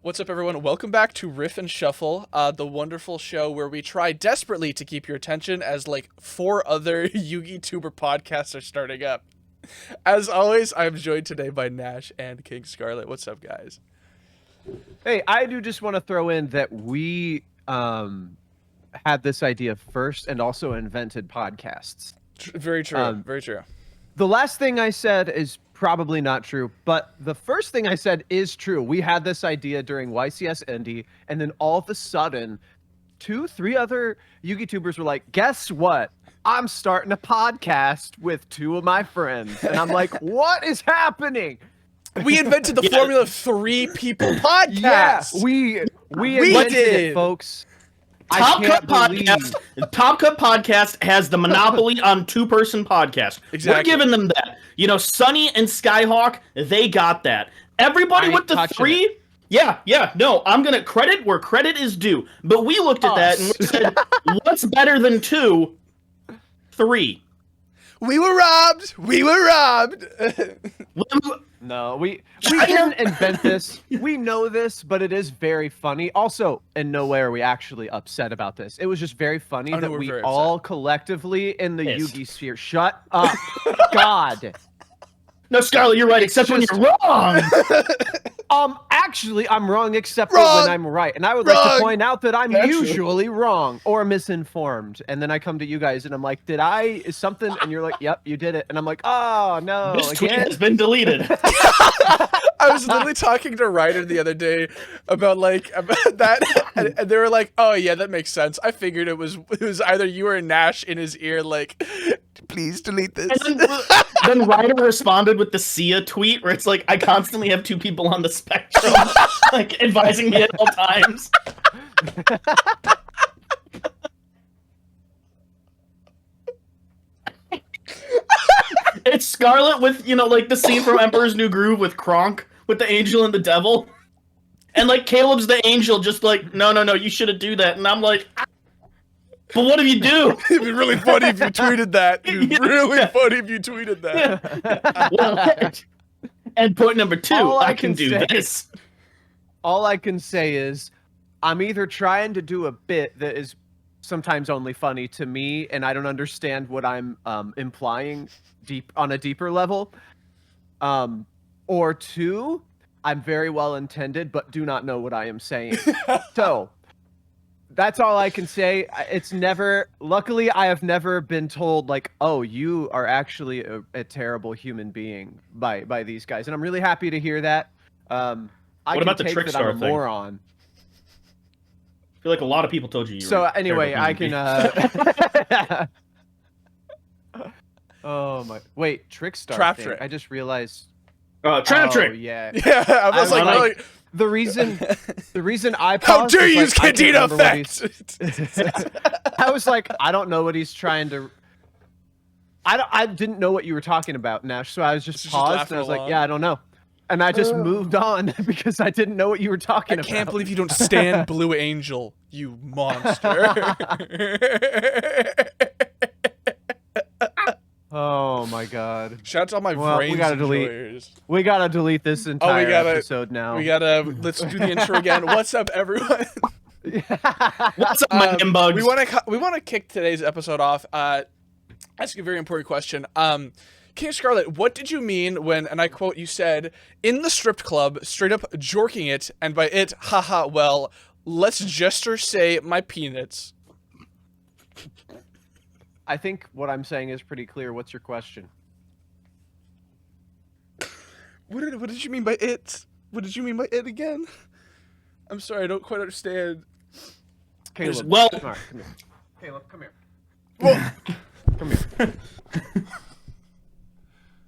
What's up, everyone? Welcome back to Riff and Shuffle, the wonderful show where we try desperately to keep your attention as like 4 other Yugioh podcasts are starting up. As always, I'm joined today by Nash and King Scarlet. What's up, guys? Hey, I do just want to throw in that we had this idea first and also invented podcasts. Very true. Very true. The last thing I said is probably not true, but the first thing I said is true. We had this idea during YCS Indie, and then all of a sudden, 2-3 other YouTubers were like, guess what? I'm starting a podcast with 2 of my friends. And I'm like, what is happening? We invented the Formula 3 people podcast. Yeah, we invented it, folks. Top Cut Podcast has the monopoly on 2-person podcast. Exactly. We're giving them that. You know, Sunny and Skyhawk, they got that. Everybody with the 3, no, I'm gonna credit where credit is due. But we looked at that and we said, what's better than 2? 3. We were robbed. We were robbed. No, we didn't invent this. We know this, but it is very funny. Also, in no way are we actually upset about this. It was just very funny that we all collectively in the Yugi sphere. Shut up. God. No, Scarlet, you're right, except when you're wrong. Actually, I'm wrong except for when I'm right. And I would like to point out that I'm usually wrong or misinformed. And then I come to you guys and I'm like, is something? And you're like, yep, you did it. And I'm like, oh, no. This tweet has been deleted. I was literally talking to Ryder the other day about that, and they were like, "Oh yeah, that makes sense." I figured it was either you or Nash in his ear, like, "Please delete this." And then Ryder responded with the Sia tweet, where it's like, "I constantly have 2 people on the spectrum, like advising me at all times." It's Scarlet with, you know, like the scene from Emperor's New Groove with Kronk, with the angel and the devil. And like Caleb's the angel, just like, no, you shouldn't do that. And I'm like, but what if you do? It'd be really funny if you tweeted that. It'd be really funny if you tweeted that. Well, and point number 2, I can do this. All I can say is, I'm either trying to do a bit that is sometimes only funny to me, and I don't understand what I'm implying on a deeper level. Or 2, I'm very well intended, but do not know what I am saying. So that's all I can say. Luckily, I have never been told like, oh, you are actually a terrible human being by these guys. And I'm really happy to hear that. What about the Trickstar thing? Moron. I feel like a lot of people told you. So anyway, I can. Oh my! Wait, Trickstar. Trap thing. trick. I just realized. Trap trick. Yeah. Yeah, I was like, really? The reason I paused. How dare you use like, Cantina effect? I was like, I don't know what he's trying to. I didn't know what you were talking about, Nash. So I was just paused and I was like, yeah, I don't know. And I just moved on because I didn't know what you were talking about. I can't believe you don't stand Blue Angel, you monster. Oh my god. Shout out to all my brains enjoyers. We gotta delete this entire episode now. Let's do the intro again. What's up, everyone? What's up, my bugs? We wanna kick today's episode off. Ask a very important question. King Scarlet, what did you mean when, and I quote, you said, in the strip club, straight up jorking it, and by it, haha, well, let's just say my peanuts. I think what I'm saying is pretty clear. What's your question? What did you mean by it? What did you mean by it again? I'm sorry, I don't quite understand. Caleb, well, come here. Caleb, come here. Well, come here.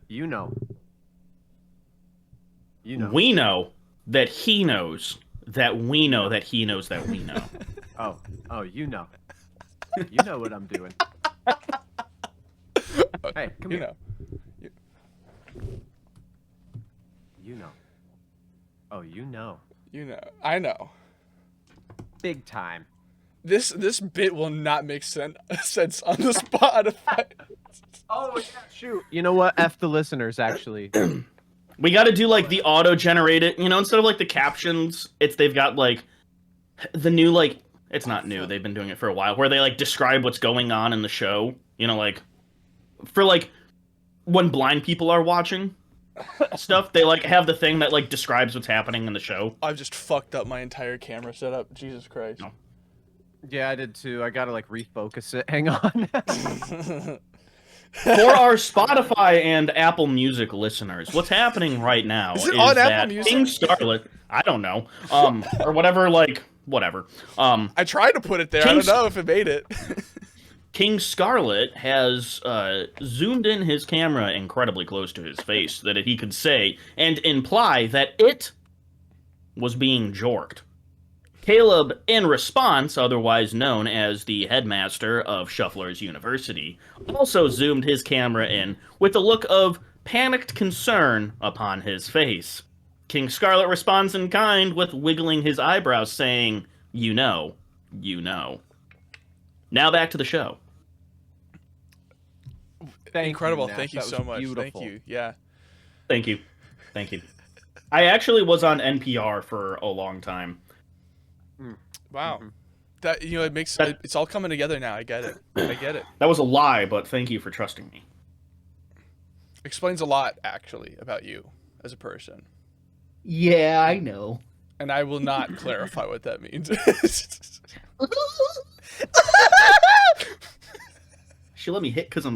You know. We know that he knows that we know that he knows that we know. Oh, you know. You know what I'm doing. Hey, come here. You know. Oh, you know. You know. I know. Big time. This bit will not make sense on the Spotify. Oh, yeah, shoot. You know what? F the listeners, actually. We got to do like the auto-generated, instead of like the captions, they've got like the new it's not new. They've been doing it for a while, where they like describe what's going on in the show. Like for like when blind people are watching stuff, they like have the thing that like describes what's happening in the show. I've just fucked up my entire camera setup. Jesus Christ. No. Yeah, I did too. I gotta like refocus it. Hang on. For our Spotify and Apple Music listeners, what's happening right now is on that Apple Music? King Scarlet, I don't know, or whatever, whatever. I tried to put it there. I don't know if it made it. King Scarlet has zoomed in his camera incredibly close to his face that he could say and imply that it was being jorked. Caleb, in response, otherwise known as the headmaster of Shufflers University, also zoomed his camera in with a look of panicked concern upon his face. King Scarlet responds in kind with wiggling his eyebrows, saying, "You know, you know." Now back to the show. Incredible. Nash. Thank you That so was much. beautiful. Thank you. Yeah. Thank you. Thank you. I actually was on NPR for a long time. Wow. Mhm. That it makes it's all coming together now. I get it. I get it. That was a lie, but thank you for trusting me. Explains a lot actually about you as a person. Yeah, I know. And I will not clarify what that means. She let me hit because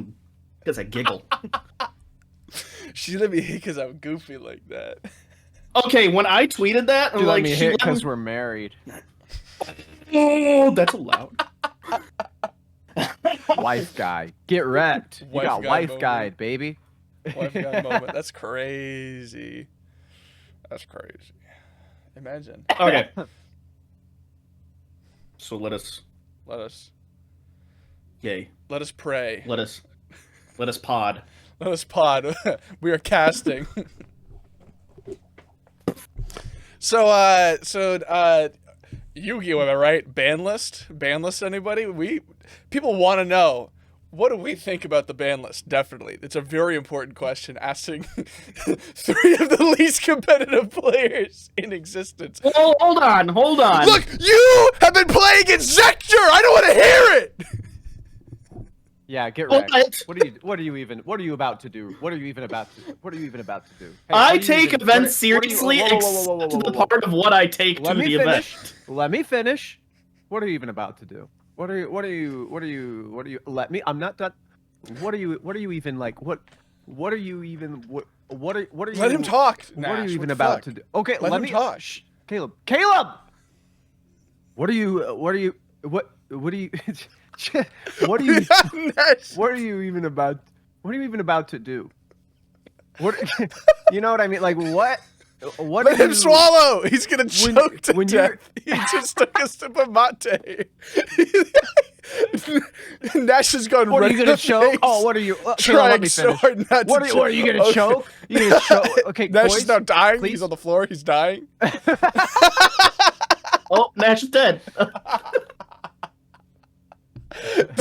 I giggle. She let me hit because I'm goofy like that. Okay, when I tweeted that, I'm You let like, me she hit let because me... we're married. Oh, that's allowed. Wife guy, get wrecked. You Wife got guy wife moment. guide, baby. Wife guy moment. That's crazy. That's crazy. Imagine. Okay. So let us pray. Let us pod. Let us pod. We are casting. So Yugioh, am I right? Banlist, anybody? People want to know, what do we think about the ban list? Definitely. It's a very important question, asking 3 of the least competitive players in existence. Oh, hold on. Look, you have been playing against Zector! I don't want to hear it! Yeah, get What? wrecked. What are you about to do? What are you even about to do? Hey, I take events seriously, whoa, except the part of what I take to the event. Let me finish. What are you even about to do? What are you let me, I'm not done. What are you even like, what are you even, what are you, Let him talk, What are Nash, you even what the about fuck? to do? Okay, Let him me talk. Shh, Caleb! What are you what are you what are you even about to do? What you know what I mean? Like what Let him swallow! He's gonna choke to when death. He just took a sip of mate. Nash is going What are red you in gonna the choke? face, Oh, what are you? Caleb, trying let me so finish. hard not to What are you gonna Okay. choke? You gonna choke? Okay, Nash boys, is now dying. please? He's on the floor. He's dying. Oh, Nash is dead.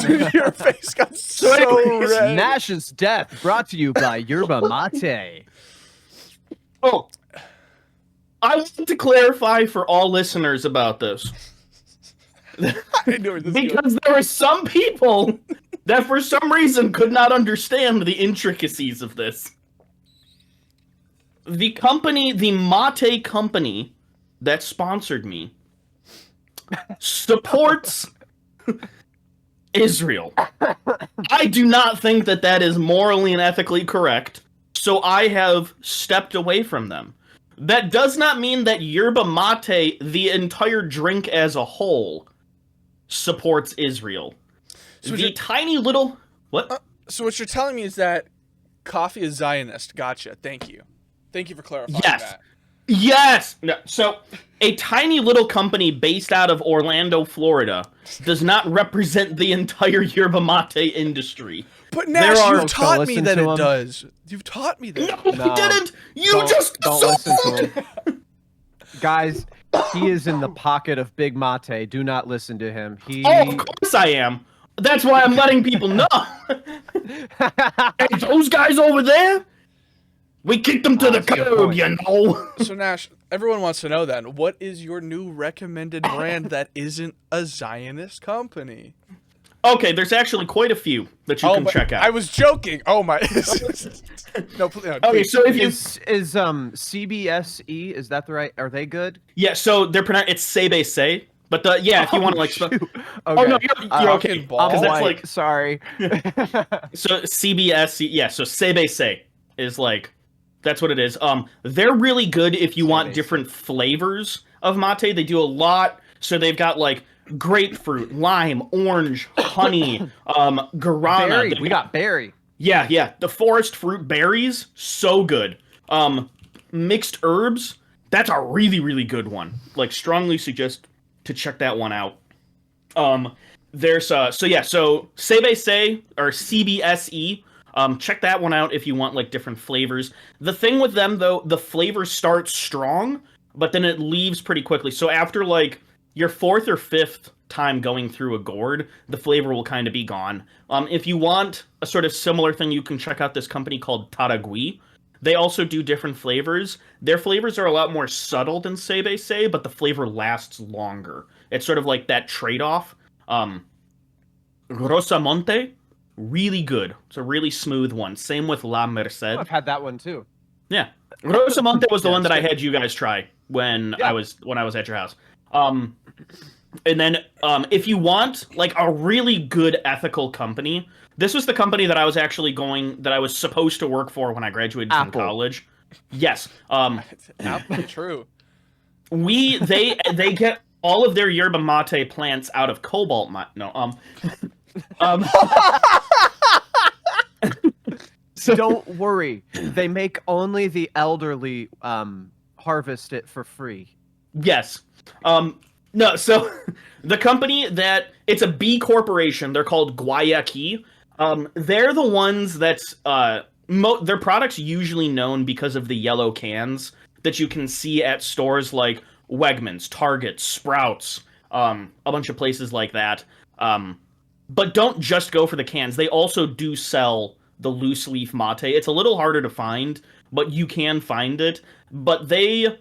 Dude, your face got so anyways, red. Nash's death brought to you by Yerba Mate. Oh, I want to clarify for all listeners about this. I knew where this was going. Because there are some people that for some reason could not understand the intricacies of this. The Mate company that sponsored me supports Israel. I do not think that is morally and ethically correct, so I have stepped away from them. That does not mean that Yerba Mate, the entire drink as a whole, supports Israel. So the tiny little... What? So what you're telling me is that coffee is Zionist. Gotcha. Thank you. Thank you for clarifying that. Yes! No, so, a tiny little company based out of Orlando, Florida, does not represent the entire yerba mate industry. But Nash, There are- you've taught me listen that to it him. does. You've taught me that. No, No, he didn't! You don't- just don't listen to him. Guys, he is in the pocket of Big Mate. Do not listen to him. He. Oh, of course I am! That's why I'm letting people know! Hey, those guys over there, We kicked them to the that's a good curb, point. you know. So Nash, everyone wants to know then, what is your new recommended brand that isn't a Zionist company? Okay, there's actually quite a few that you can but check out. I was joking. Oh my. No, please. No, Okay, please. so if you Is CBSE, is that the right? Are they good? so they're it's Sebe Say, but if you want to like shoot. oh Okay. no, you're okay. Fucking ball. Because that's White, like sorry. so CBS, so Sebe Say is like that's what it is. They're really good if you want Sebe different flavors of mate. They do a lot. So they've got like grapefruit, lime, orange, honey, guarana. Berry. We got berry. Yeah. The forest fruit berries, so good. Mixed herbs, that's a really, really good one. Like, strongly suggest to check that one out. There's so Sebe Say or CBSE. Check that one out if you want like different flavors. The thing with them though, the flavor starts strong, but then it leaves pretty quickly. So after like your 4th or 5th time going through a gourd, the flavor will kind of be gone. If you want a sort of similar thing, you can check out this company called Taragui. They also do different flavors. Their flavors are a lot more subtle than Sebe Say, but the flavor lasts longer. It's sort of like that trade-off. Rosamonte, really good. It's a really smooth one. Same with La Merced. I've had that one too. Yeah. Rosamonte was the one that I good. had you guys try when I was at your house. And then if you want like a really good ethical company, this was the company that I was supposed to work for when I graduated from college. Yes. True. They get all of their yerba mate plants out of cobalt So don't worry. They make only the elderly harvest it for free. Yes. No, so the company it's a B corporation. They're called Guayaquil. They're the ones that's their products usually known because of the yellow cans that you can see at stores like Wegmans, Target, Sprouts, a bunch of places like that. But don't just go for the cans. They also do sell the loose leaf mate. It's a little harder to find, but you can find it. But I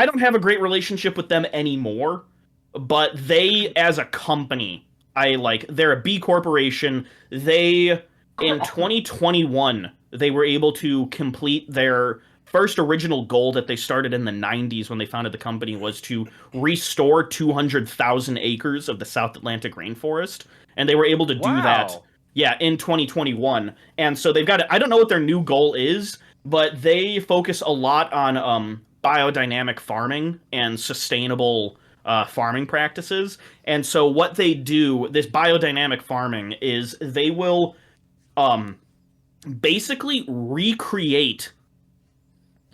don't have a great relationship with them anymore, but they, as a company, they're a B corporation. In 2021, they were able to complete their first original goal that they started in the 90s when they founded the company, was to restore 200,000 acres of the South Atlantic rainforest. And they were able to do that, in 2021. And so they've got, I don't know what their new goal is, but they focus a lot on biodynamic farming and sustainable farming practices. And so what they do, this biodynamic farming, is they will basically recreate,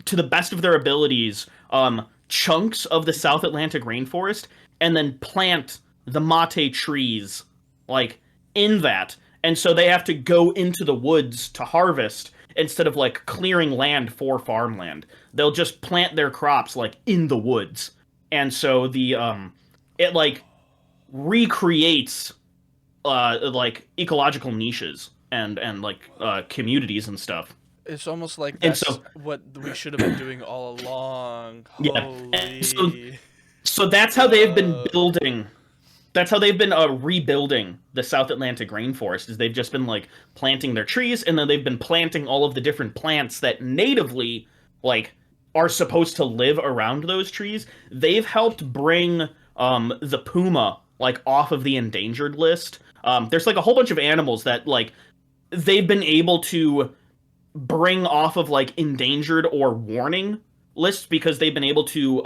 to the best of their abilities, chunks of the South Atlantic rainforest and then plant the mate trees like in that. And so they have to go into the woods to harvest instead of like clearing land for farmland. They'll just plant their crops like in the woods. And so the it like recreates like ecological niches and like communities and stuff. It's almost like that's what we should have been doing all along. Holy. So that's how they've been building. That's how they've been rebuilding the South Atlantic rainforest. Is they've just been like planting their trees, and then they've been planting all of the different plants that natively like are supposed to live around those trees. They've helped bring the puma like off of the endangered list. There's like a whole bunch of animals that like they've been able to bring off of like endangered or warning lists because they've been able to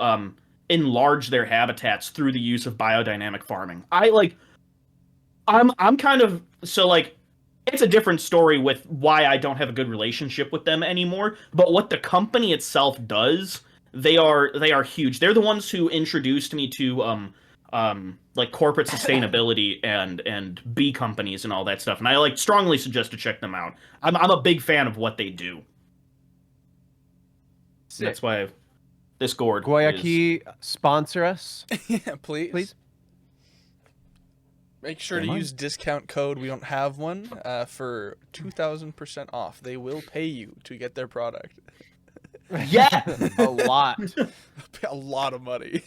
enlarge their habitats through the use of biodynamic farming. I'm kind of, so like it's a different story with why I don't have a good relationship with them anymore, but what the company itself does, they are huge. They're the ones who introduced me to like corporate sustainability and B companies and all that stuff, and I like strongly suggest to check them out. I'm a big fan of what they do. That's why this gourd Guayaquil, sponsor us. Yeah, please. Make sure to use discount code. We don't have one for 2,000% off. They will pay you to get their product. Yeah, A lot. A lot of money.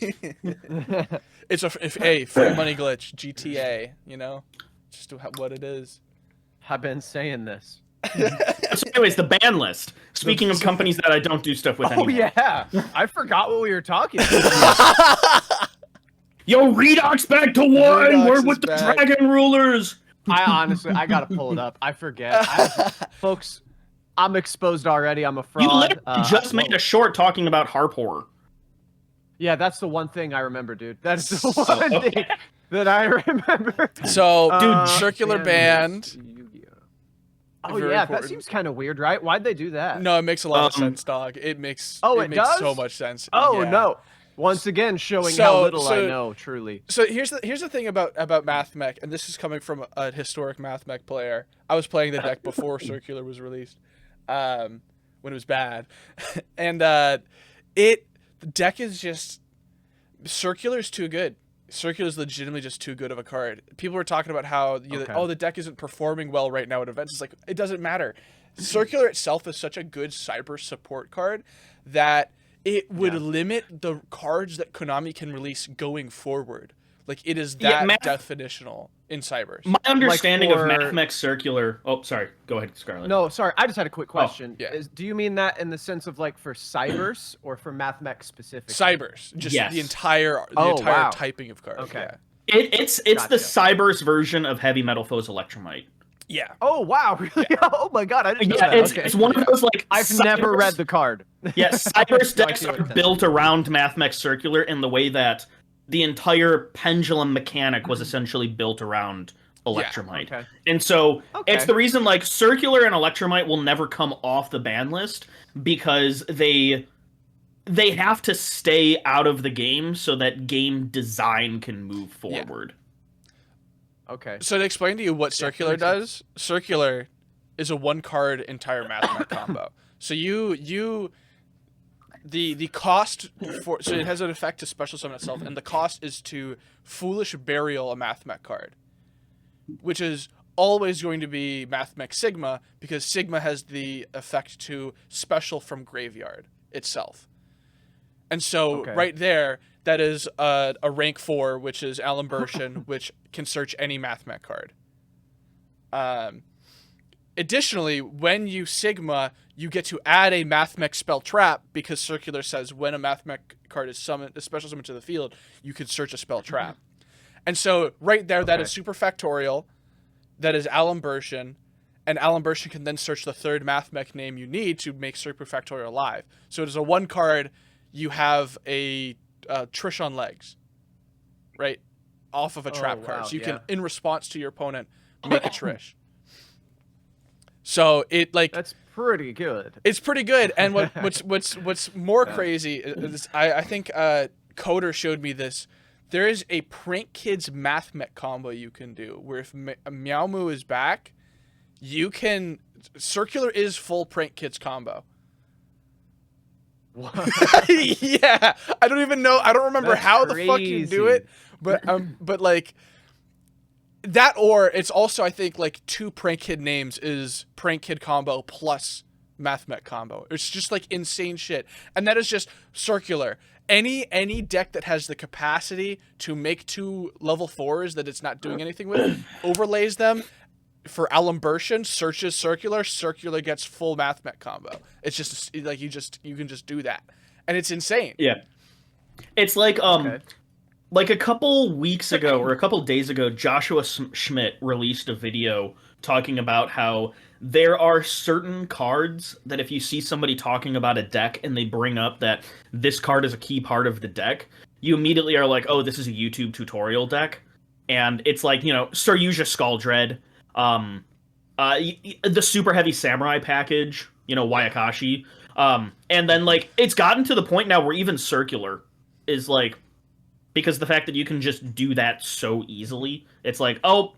It's a free money glitch. GTA. You know, just what it is. I've been saying this. So anyways, the ban list. Speaking of companies that I don't do stuff with anymore. Oh yeah, I forgot what we were talking about. Yo, Redox back to one. Redox We're is with the back. dragon rulers. I gotta pull it up. I forget. Folks, I'm exposed already. I'm a fraud. You literally just made a short talking about harp horror. Yeah, that's the one thing I remember, dude. That's the one thing that I remember. So, dude, circular band. Oh Very yeah, important. that seems kind of weird, right? Why'd they do that? No, it makes a lot of sense, dog. It makes it makes does? so much sense. Oh Yeah. no. Once again, showing how little I know, truly. So here's the thing about MathMech, and this is coming from a historic MathMech player. I was playing the deck before Circular was released, when it was bad, and the deck is just Circular is too good. Circular is legitimately just too good of a card. People were talking about how the deck isn't performing well right now at events. It's like, it doesn't matter. Circular itself is such a good cyber support card that it would limit the cards that Konami can release going forward. Like, it is that definitional in cybers. My understanding of MathMech Circular... Oh, sorry. Go ahead, Scarlet. No, sorry. I just had a quick question. Yeah. Do you mean that in the sense of, like, for cybers or for MathMech specifically? Cybers. Just the entire typing of cards. Okay. Yeah. It's the Cybers version of Heavy Metal Foes Electromite. Yeah. Oh, wow. Really? Oh, my God. I didn't know that. It's one of those, like... I've never read the card. Yeah, Cybers decks are built around MathMech Circular in the way that the entire pendulum mechanic was essentially built around Electromite. Okay. And so it's the reason, like, Circular and Electromite will never come off the ban list because they have to stay out of the game so that game design can move forward. Okay. So to explain to you what Circular does, Circular is a one-card entire MathMech combo. So the cost for it has an effect to special summon itself, and the cost is to Foolish Burial a MathMech card, which is always going to be MathMech Sigma because Sigma has the effect to special from graveyard itself. And so right there, that is a rank 4, which is Alimbertian, which can search any MathMech card. Additionally, when you Sigma, you get to add a MathMech spell trap because Circular says when a MathMech card is summoned, a special summon to the field, you can search a spell trap. And so right there, that is Super Factorial, that is Alimbertian, and Alimbertian can then search the third MathMech name you need to make Super Factorial alive. So it is a one card. You have a Trish on legs, right? Off of a trap card. So you can, in response to your opponent, make a Trish. So it that's pretty good. It's pretty good. And what's more crazy is I think Coder showed me this. There is a Prank Kids MathMech combo you can do where if Meow Moo is back, you can Circular is full Prank Kids combo. Yeah, I don't even know. I don't remember how the fuck you do it, but like that, or it's also, I think, like 2 Prank Kid names is Prank Kid combo plus MathMech combo. It's just like insane shit, and that is just Circular. Any deck that has the capacity to make 2 level 4s that it's not doing anything with, overlays them for Alimbertian, searches Circular, Circular gets full MathMech combo. It's just like you can just do that, and it's insane. Yeah, it's like like a couple weeks ago or a couple days ago, Joshua Schmidt released a video talking about how there are certain cards that if you see somebody talking about a deck and they bring up that this card is a key part of the deck, you immediately are like, oh, this is a YouTube tutorial deck. And it's like, you know, Saryuja Skuldread, the Super Heavy Samurai package, you know, Wayakashi. And then, like, it's gotten to the point now where even Circular is, like, because the fact that you can just do that so easily, it's like, oh,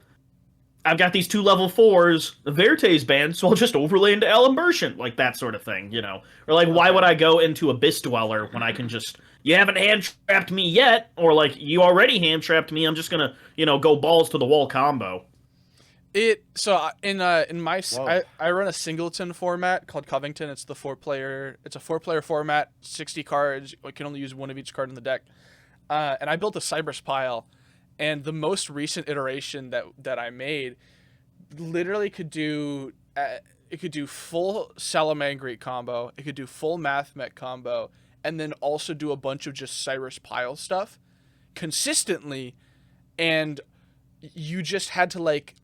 I've got these 2 level 4s, the Verte's banned, so I'll just overlay into Alimbertian, like that sort of thing, you know? Or like, why would I go into Abyss Dweller when I can just you haven't hand trapped me yet, or like you already hand trapped me. I'm just gonna go balls to the wall combo. In my I run a singleton format called Covington. It's a 4-player format, 60 cards. You can only use one of each card in the deck. And I built a Cyberus pile, and the most recent iteration that I made literally could do full Salamangreat combo. It could do full Math Mech combo, and then also do a bunch of just Cyrus pile stuff consistently. And you just had to like,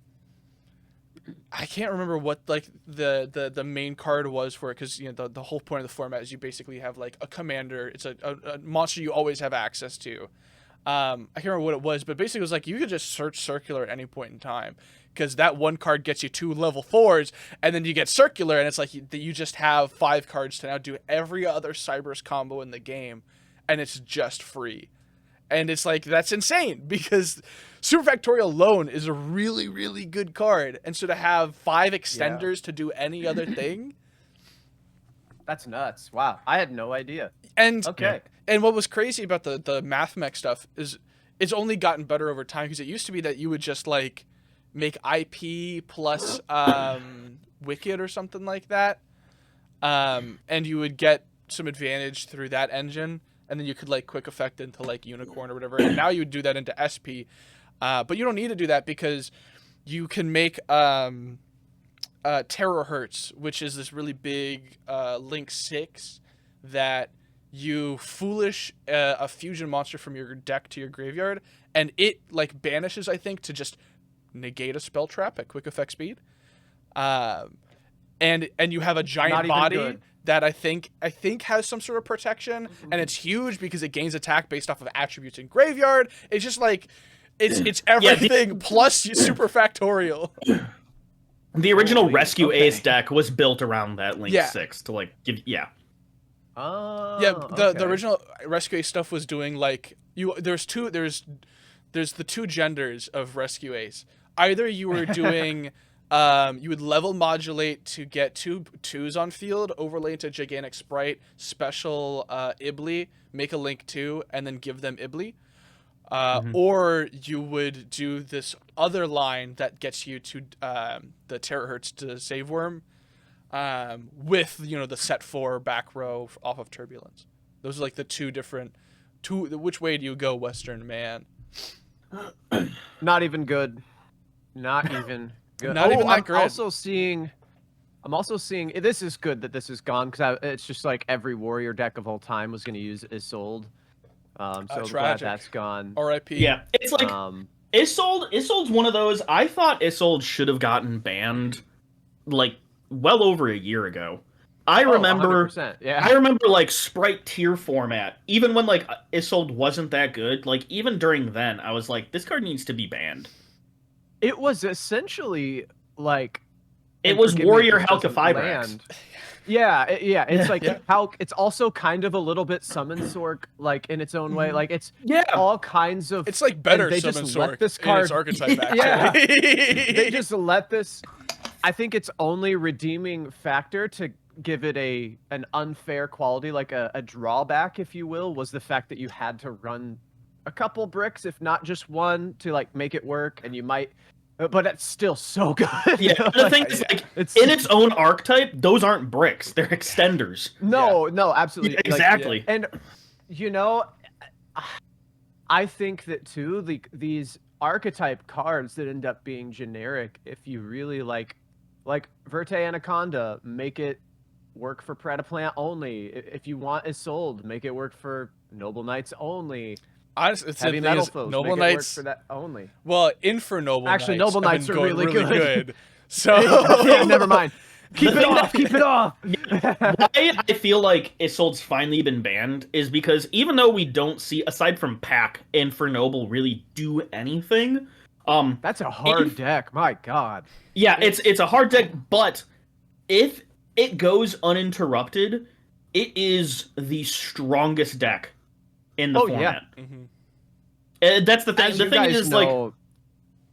I can't remember what like the main card was for it, because the whole point of the format is you basically have like a commander. It's a monster you always have access to. I can't remember what it was, but basically it was like you could just search circular at any point in time, because that one card gets you 2 level 4s, and then you get circular, and it's like you just have 5 cards to now do every other Cyberus combo in the game, and it's just free. And it's like, that's insane, because Super Factorial alone is a really, really good card. And so to have 5 extenders to do any other thing. That's nuts. Wow. I had no idea. And okay. And what was crazy about the Math Mech stuff is it's only gotten better over time, because it used to be that you would just like make IP plus Wicked or something like that. And you would get some advantage through that engine. And then you could like quick effect into like Unicorn or whatever. And now you would do that into SP. But you don't need to do that, because you can make Terahertz, which is this really big Link 6 that you foolish a fusion monster from your deck to your graveyard, and it like banishes, I think, to just negate a spell trap at quick effect speed. And you have a giant body good. that I think has some sort of protection, and it's huge because it gains attack based off of attributes in graveyard. It's just like it's everything plus super factorial. The original Rescue Ace deck was built around that Link 6 to like give Oh, the original Rescue Ace stuff was doing like there's the 2 genders of Rescue Ace. Either you were doing you would level modulate to get 2/2s on field, overlay into Gigantic Sprite, special Ibly, make a Link 2, and then give them Ibly. Or you would do this other line that gets you to the Terahertz to Save Worm, with the set 4 back row off of Turbulence. Those are like the 2 different which way do you go, Western man? Not even good. Not even good. Not even that great. I'm also seeing this is good that this is gone, because it's just like every warrior deck of all time was going to use Isolde. So glad that's gone. R.I.P. Yeah, it's like Isolde's one of those. I thought Isolde should have gotten banned like well over a year ago. I remember like Sprite tier format. Even when like Isolde wasn't that good, like even during then, I was like, this card needs to be banned. It was essentially like it was Warrior Halka-Fibrax. Yeah. It's like Halk. It's also kind of a little bit Summon Sork, like in its own way. Like it's all kinds of. It's like better they Summon just Sork let this card. In its archetype, actually. They just let this. I think its only redeeming factor to give it an unfair quality, like a drawback, if you will, was the fact that you had to run a couple bricks, if not just one, to like make it work, and you might. But it's still so good. Yeah, the thing is, like, in its own archetype, those aren't bricks; they're extenders. No, absolutely, exactly. And I think that too. These archetype cards that end up being generic, if you really like Verte Anaconda, make it work for Predaplant only. If you want Isolde, make it work for Noble Knights only. Honestly, it's Heavy Metal Foes, Noble make it Knights work for that only. Well, Noble Actually, Knights Noble Knights are really good. So yeah, never mind. Keep it off. Keep it off. Why I feel like Isolde's finally been banned is because even though we don't see, aside from Pack, Noble really do anything. That's a hard deck. My God. Yeah, it's a hard deck, but if it goes uninterrupted, it is the strongest deck in the format. Yeah. That's the thing. The thing is, like,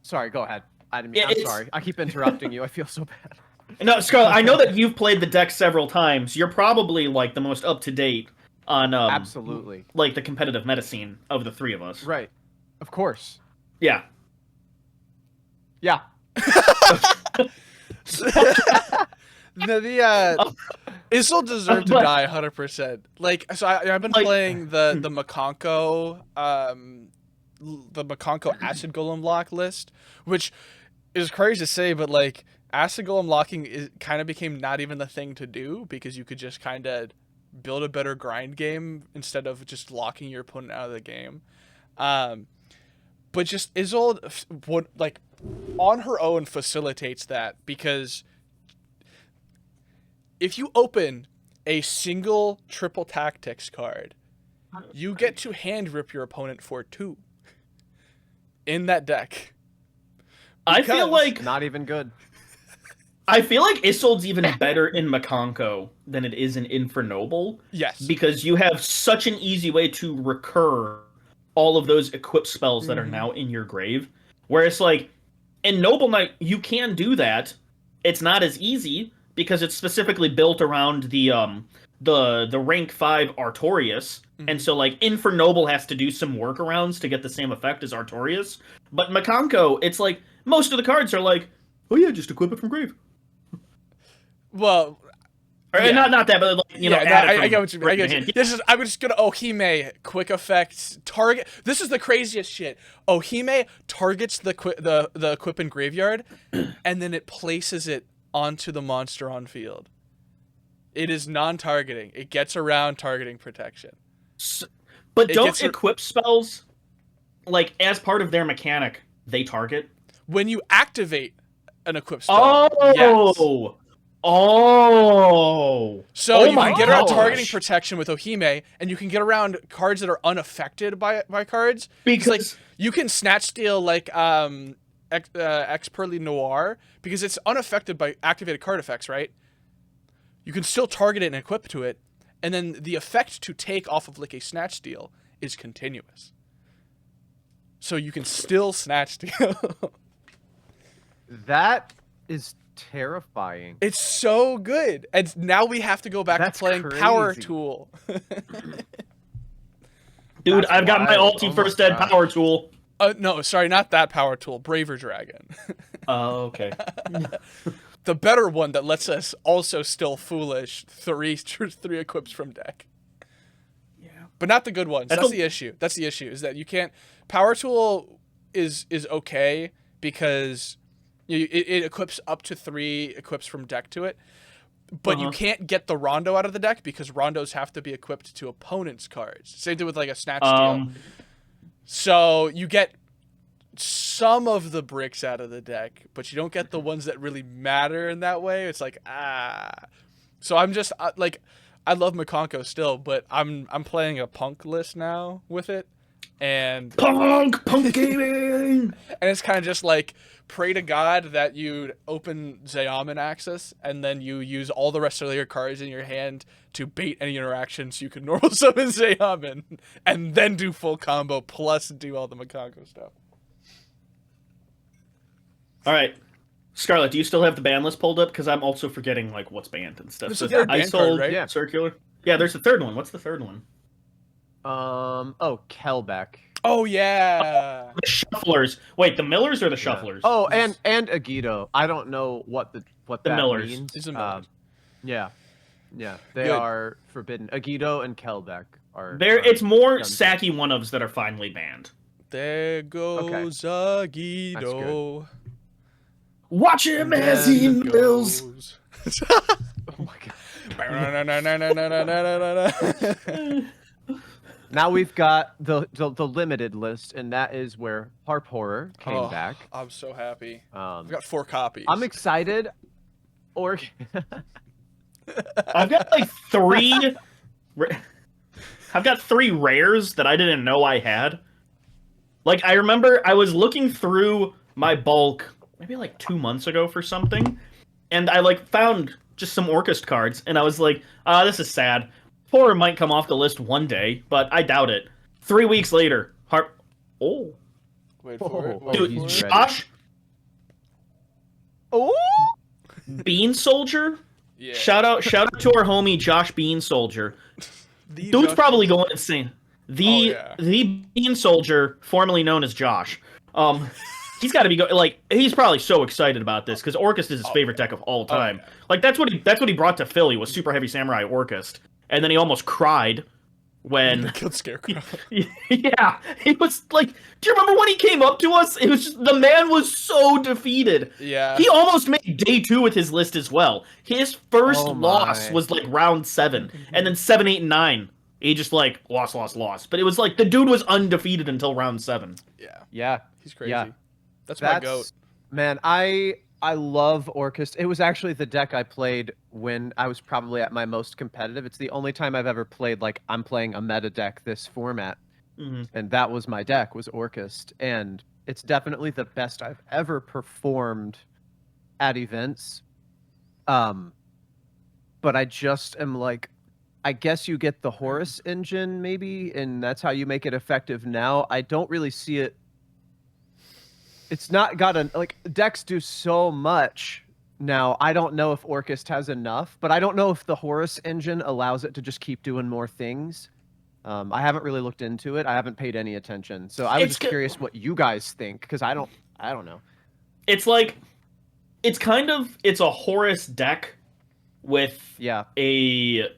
sorry, go ahead. I'm sorry. I keep interrupting you. I feel so bad. No, Scarlet, I know that you've played the deck several times. You're probably like the most up to date. on Absolutely. like the competitive meta scene of the three of us. Right. Of course. Yeah. Yeah. Isil deserved to die 100%. Like, so I've been playing the Makonko, the Makonko Acid Golem lock list, which is crazy to say, but like Acid Golem locking kind of became not even the thing to do because you could just kind of build a better grind game instead of just locking your opponent out of the game. But just Isil would like on her own facilitates that because if you open a single triple tactics card, you get to hand rip your opponent for 2 in that deck. I feel like not even good. I feel like Isolde's even better in Makonko than it is in Infernoble. Yes. Because you have such an easy way to recur all of those equipped spells that are now in your grave. Whereas like in Noble Knight, you can do that. It's not as easy because it's specifically built around the rank 5 Artorias. And so like Infernoble has to do some workarounds to get the same effect as Artorias. But Makonko, it's like most of the cards are like, oh yeah, just equip it from grave. Well, or yeah. not that, but like, you know, I get what you mean. I'm just gonna Ohime quick effects target. This is the craziest shit. Ohime targets the equip in graveyard, and then it places it onto the monster on field. It is non-targeting. It gets around targeting protection. But don't equip spells, like, as part of their mechanic, they target? When you activate an equip spell, yes. So you can get around targeting protection with Ohime, and you can get around cards that are unaffected by cards. Because like, you can snatch steal like Expertly Noir, because it's unaffected by activated card effects, right? You can still target it and equip to it, and then the effect to take off of like a snatch steal is continuous. So you can still snatch steal. That is terrifying. It's so good. And now we have to go back to playing crazy. Power Tool. Dude, I've got my ulti first dead Power Tool. No, sorry, not that Power Tool. Braver Dragon. Oh, okay. The better one that lets us also still foolish 3 equips from deck. Yeah. But not the good ones. That's the issue. That's the issue, is that you can't... Power Tool is okay because it equips up to 3 equips from deck to it. But you can't get the Rondo out of the deck because Rondos have to be equipped to opponent's cards. Same thing with like a Snatch Steal. So you get some of the bricks out of the deck, but you don't get the ones that really matter in that way. It's like, So I'm just like, I love Makonko still, but I'm playing a punk list now with it. And punk gaming. And it's kind of just like, pray to God that you open Zayaman Axis, and then you use all the rest of your cards in your hand to bait any interaction so you can normal summon Zayaman, and then do full combo, plus do all the Makonko stuff. Alright. Scarlet, do you still have the ban list pulled up? Because I'm also forgetting like what's banned and stuff. There's a third ban card, right? Yeah. Circular. Yeah, there's a third one. What's the third one? Caleb.exe. Oh yeah. The shufflers. Wait, the millers or the shufflers? Oh, and Yugioh. I don't know what that millers. means. It's a millers. Yeah, they are forbidden. Yugioh and Caleb.exe are. It's more Saki one-ofs that are finally banned. There goes Yugioh. Watch him as he mills. Oh my god. Now we've got the limited list, and that is where Harp Horror came back. I'm so happy. I've got 4 copies. I'm excited. I've got like 3. I've got 3 rares that I didn't know I had. Like, I remember I was looking through my bulk maybe like 2 months ago for something, and I like found just some Orcust cards, and I was like, this is sad. Horror might come off the list one day, but I doubt it. 3 weeks later, Harp. Oh. Wait for it. Dude, Josh. Oh. Bean Soldier. Yeah. Shout out to our homie Josh Bean Soldier. Dude's probably going insane. The Oh, Bean Soldier, formerly known as Josh, he's got to be he's probably so excited about this because Orcust is his favorite deck of all time. yeah. Like that's what he brought to Philly was Super Heavy Samurai Orcust, and then he almost cried when Killed Scarecrow. yeah, he was like, do you remember when he came up to us? It was just, the man was so defeated. Yeah. He almost made day 2 with his list as well. His first loss my. was like round 7, and then 7, 8, and 9. He just like lost. But it was like the dude was undefeated until round 7. Yeah. Yeah. He's crazy. Yeah. That's my goat. Man, I love Orcust. It was actually the deck I played when I was probably at my most competitive. It's the only time I've ever played like I'm playing a meta deck this format. And that was my deck, was Orcust. And it's definitely the best I've ever performed at events. But I just am like, I guess you get the Horus engine maybe, and that's how you make it effective now. I don't really see it. It's not got decks do so much now. I don't know if Orcust has enough, but I don't know if the Horus engine allows it to just keep doing more things. I haven't really looked into it. I haven't paid any attention. So I was just curious what you guys think, because I don't know. It's like, it's a Horus deck with a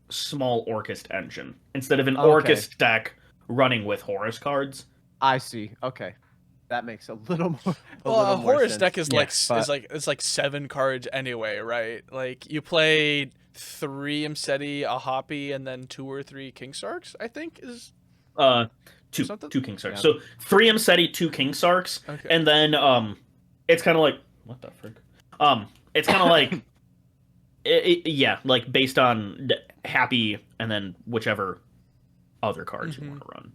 small Orcust engine instead of an Orcust deck running with Horus cards. I see. Okay. That makes a little more. Well, a Horus sense. deck is it's like 7 cards anyway, right? Like you play 3 Imseti, a Hoppy, and then 2 or 3 King Sarks, I think is 2 something? 2 King Sarks. Yeah. So 3 Imseti, 2 King Sarks, and then it's kind of like what the frick? It's kind of like like based on Happy and then whichever other cards you want to run.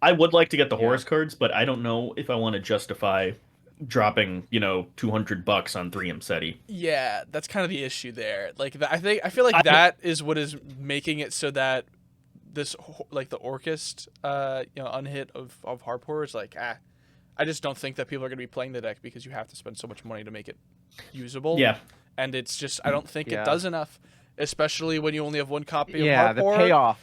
I would like to get the Horus cards, but I don't know if I want to justify dropping, $200 on 3 Imseti. Yeah, that's kind of the issue there. Like I feel like that is what is making it so that this like the Orcust unhit of Harp Horror is like I just don't think that people are going to be playing the deck because you have to spend so much money to make it usable. Yeah. And it's just I don't think it does enough, especially when you only have 1 copy of Harp Harp Horror. Payoff.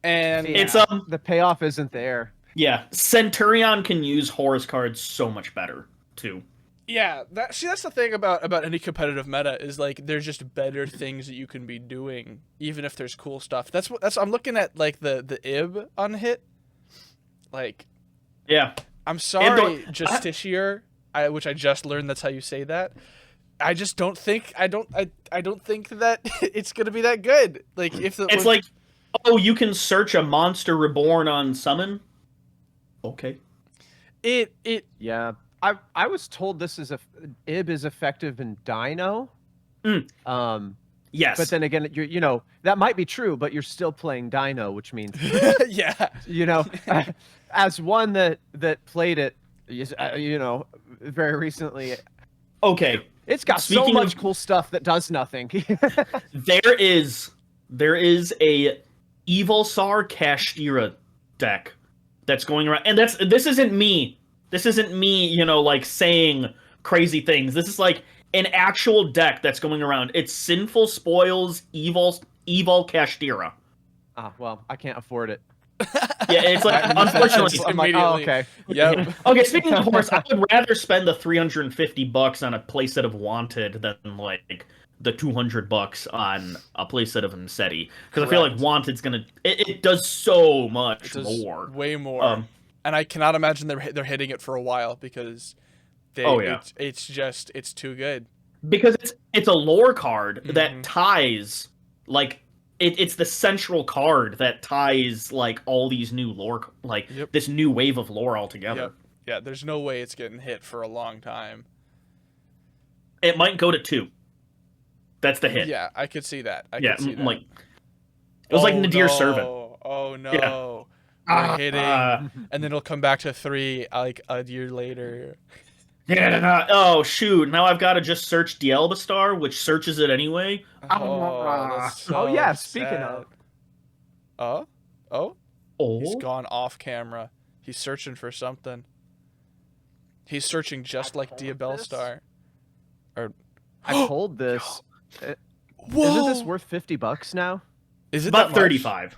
And it's the payoff isn't there. Yeah, Centurion can use Horus cards so much better too. Yeah, that's the thing about any competitive meta is like there's just better things that you can be doing even if there's cool stuff. That's I'm looking at like the Ib on hit. Like I'm sorry, Justiciar, which I just learned that's how you say that. I just don't think I don't think that it's gonna be that good. Like it's like, oh, you can search a monster reborn on summon. Okay. Yeah. I was told this is Ib is effective in Dino. Yes. But then again, that might be true, but you're still playing Dino, which means as one that played it, very recently. Okay. It's got so much cool stuff that does nothing. there is a Evilsar Kashtira deck that's going around, and this isn't me, like saying crazy things. This is like an actual deck that's going around. It's Sinful Spoils Evil Kashtira. Well, I can't afford it. Yeah, it's like unfortunately. I'm like, okay. Yep. Okay, speaking of Horus, I would rather spend the $350 on a playset of Wanted than like the $200 on a playset of Imseti, because I feel like Wanted's gonna it does so much more, way more, and I cannot imagine they're hitting it for a while because it's too good, because it's a lore card that ties like it's the central card that ties like all these new lore, like this new wave of lore all together. Yeah, there's no way it's getting hit for a long time. It might go to 2. That's the hit. Yeah, I could see that. Like it was like Nadir Servant. Oh no. We're hitting, and then it'll come back to 3 like a year later. Yeah. Oh shoot! Now I've got to just search Dielbastar, which searches it anyway. Speaking of. He's gone off camera. He's searching for something. He's searching just like Diabellstar. I pulled this. Whoa. Isn't this worth $50 now? Is it About that much? 35.